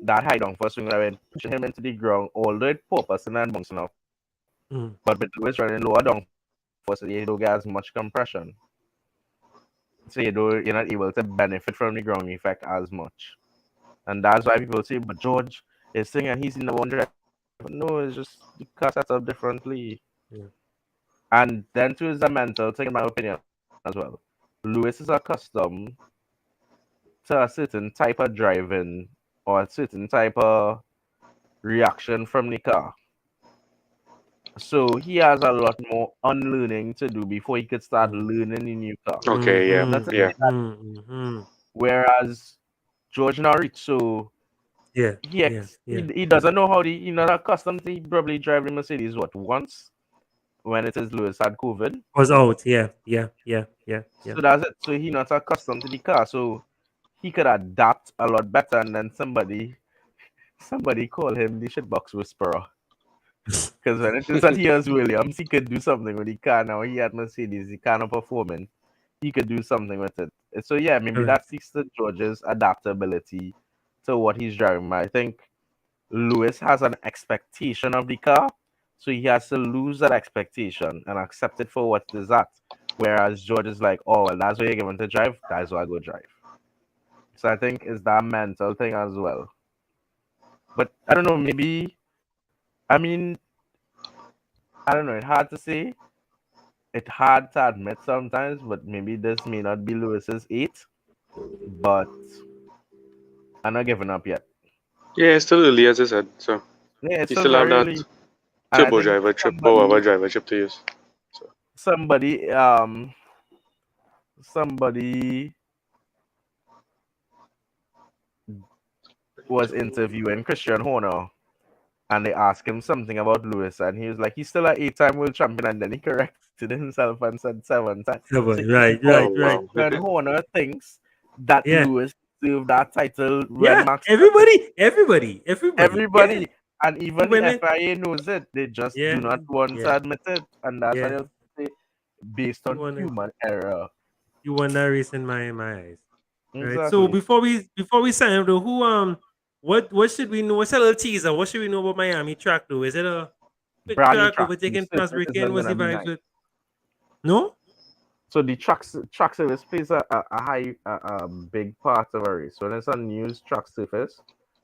that high down first swing went pushing him into the ground, although it purpose and then bouncing off. Mm. But with Lewis running lower down first, you don't get as much compression. So you're not able to benefit from the ground effect as much. And that's why people say, but George is saying and he's in the one driver. No, it's just the car sets up differently. Yeah. And then too is a mental thing, in my opinion, as well. Lewis is accustomed to a certain type of driving or a certain type of reaction from the car. So he has a lot more unlearning to do before he could start Mm. learning the new car. Okay. Yeah. Not to Mm-hmm. Yeah. say that, Mm-hmm. Mm-hmm. whereas George Norris, so Yeah, he yeah, ex- yeah. he doesn't know how he's not accustomed to probably driving Mercedes what once when it is Lewis had COVID. Was out. Yeah, yeah, yeah, yeah, yeah. So that's it. So he not accustomed to the car. So he could adapt a lot better and then somebody call him the shitbox whisperer. Because when it is that he has Williams, he could do something with the car. Now he had Mercedes, he kind of performing. He could do something with it. So yeah, maybe Correct. that speaks to George's adaptability to what he's driving. I think Lewis has an expectation of the car, so he has to lose that expectation and accept it for what it is at. Whereas George is like, oh well, that's what you're given to drive, that's what I go drive. So I think it's that mental thing as well. But I don't know, maybe I mean I don't know, it's hard to say. It's hard to admit sometimes, but maybe this may not be Lewis's eight, but I'm not giving up yet. Yeah. It's still early, as I said. So Yeah, it's you still still have very that early. And I turbo think driver chip or somebody whatever driver chip to use. So somebody somebody was interviewing Christian Horner, and they asked him something about Lewis, and he was like, he's still an 8-time world champion, and then he corrected himself and said 7 times. Yeah, So but it's right, because Oh right, right. wow. Christian Horner thinks that Yeah, Lewis deserved that title when yeah. Max won it. Everybody. Yeah, Everybody, and even the even it. FIA knows it. They just do Yeah, not want yeah, to admit it, and that's why yeah. they'll say based You on wanna, human error. you won that race in my eyes. Right. So Exactly. before we sign up, though, what should we know? What's a little teaser? What should we know about Miami track though? Is it a quick Brand new track track. The overtaking fast surface weekend? isn't What's gonna the be vibes nice. with? No. So the track surface plays a high big part of a race. When it's a new track surface,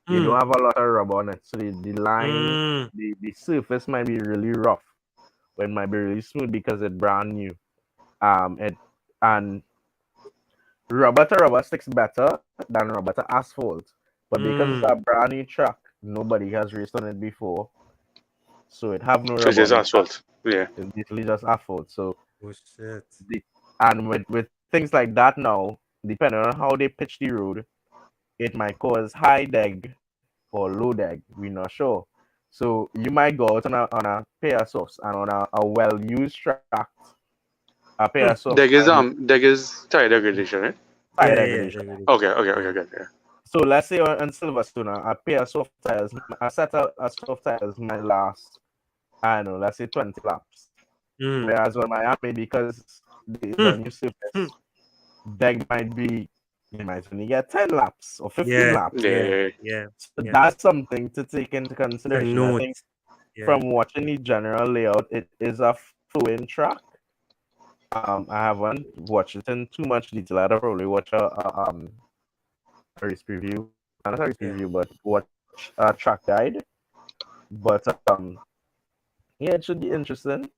you don't Mm. have a lot of rubber on it. So the line, Mm. the surface might be really rough, but it might be really smooth because it's brand new. It and rubber to rubber sticks better than rubber to asphalt. But because it's a Mm. brand new track, nobody has raced on it before, so it have no So it's rubber just on it. asphalt. Yeah. It's literally just asphalt. So Oh shit. the and with things like that now, depending on how they pitch the road, it might cause high deg or low deg. We're not sure. So you might go out on a pair of softs and on a well used track, a pair of Hmm. softs might be There is tire degradation, right? tire Yeah, yeah, degradation. they're really Okay, yeah. good. Yeah. So let's say on Silverstone, a pair of soft tires, a set of soft tires might last, I don't know, let's say 20 laps. Mm. Whereas on Miami, because it's a Hmm. new Hmm. surface, deg might be, you might only get 10 laps or 15 Yeah, laps. yeah, Yeah. yeah, So yeah. that's something to take into The consideration. I note. think Yeah. from watching the general layout, it is a flowing track. I haven't watched it in too much detail. I'd probably watch a race preview, not a race Yeah. preview, but watch a track guide. But yeah, it should be interesting.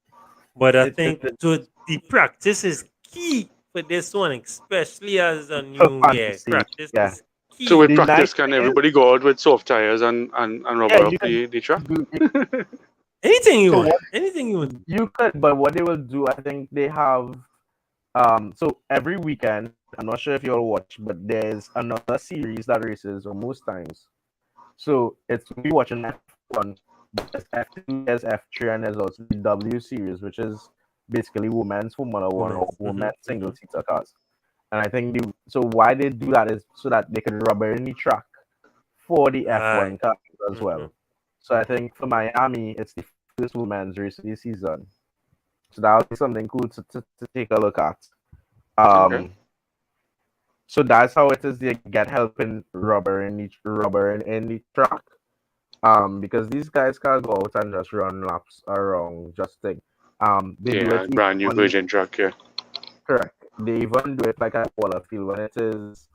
But I It think so the practice is key for this one, especially as a for new fantasy. practice Yeah, is So key. with the nice practice, can thing is, everybody go out with soft tires and yeah, rubber up you can the track? do. Anything you So want. what Anything you want. you could, but what they will do, I think they have. So every weekend, I'm not sure if you'll watch, but there's another series that races or most times. So it's we watching F1, but there's F2, there's F3, and there's also the W series, which is basically women's Formula One or Women's. women's single seater cars. And I think so why they do that is so that they can rubber in the track for the Aye. F1 cars as Mm-hmm. well. So I think for Miami, it's the first women's race of the season. So that'll be something cool to take a look at. Okay. Um, so that's how it is they get helping rubber in the track. Because these guys can't go out and just run laps around just thing. They do Yeah, it brand new on virgin track. Yeah. correct. They even do it like at Waller Field when it is.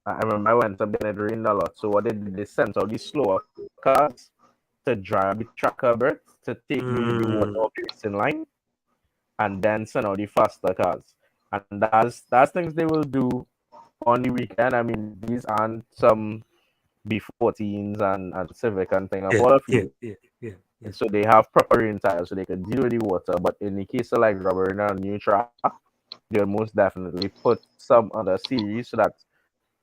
I remember I went up there and it rained a lot. So what they did, they sent out these slower cars to dry up the track a bit to take the water Mm. off the racing line, and then send out the faster cars. And that's things they will do on the weekend. I mean, these aren't some B14s and Civic and thing. A Yeah, Waller yeah, Field. yeah, yeah, yeah. So they have proper rain tires so they can deal with the water. But in the case of like rubber in a new track, they'll most definitely put some other series so that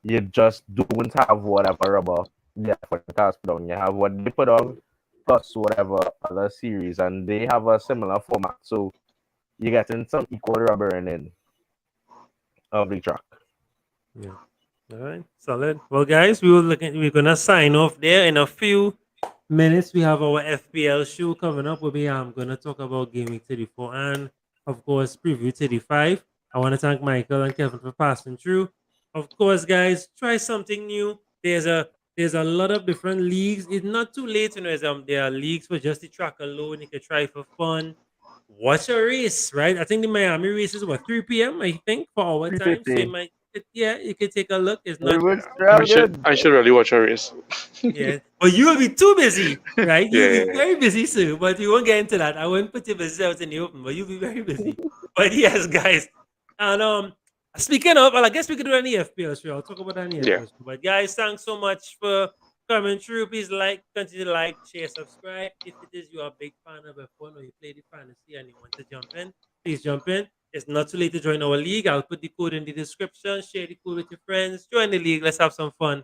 you just don't have whatever rubber the F1 cars put on. You have what they put on plus whatever other series, and they have a similar format. So you're getting some equal rubbering in of the track. Yeah. All right. Solid. Well, guys, we're gonna sign off there in a few minutes. We have our FPL show coming up. We'll be gonna talk about Game Week 34 and of course preview 35. I want to thank Michael and Kevin for passing through. Of course, guys, try something new. There's a lot of different leagues. It's not too late, there are leagues for just the track alone. You can try for fun. Watch a race, right? I think the Miami race is what 3 p.m. I think for our time. So 350. you can take a look. It's It not was too real good. I should really watch a race. yeah, but you will be too busy, right? You'll be Yeah. very busy soon, but we won't get into that. I won't put your business out in the open, but you'll be very busy. But yes, guys, and speaking of, well, I guess we could do an EFPL show. I'll talk about that in the Yeah. EFPL show. But guys, thanks so much for coming through. Please continue to like, share, subscribe. If it is you are a big fan of F1 or you play the fantasy and you want to jump in, please jump in. It's not too late to join our league. I'll put the code in the description. Share the code with your friends. Join the league. Let's have some fun.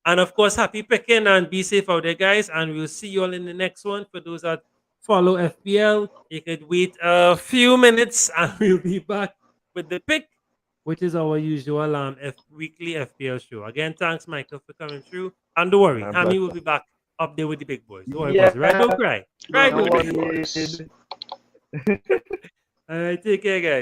And of course, happy picking and be safe out there, guys. And we'll see you all in the next one. For those that follow FPL, you could wait a few minutes and we'll be back with the pick, which is our usual weekly FPL show. Again, thanks, Michael, for coming through. And don't worry, My Hammy will pleasure. be back up there with the big boys. Don't worry, Yeah, boys. Right? Don't cry. Right, With no the boys. big boys. worries. All right, take care, guys.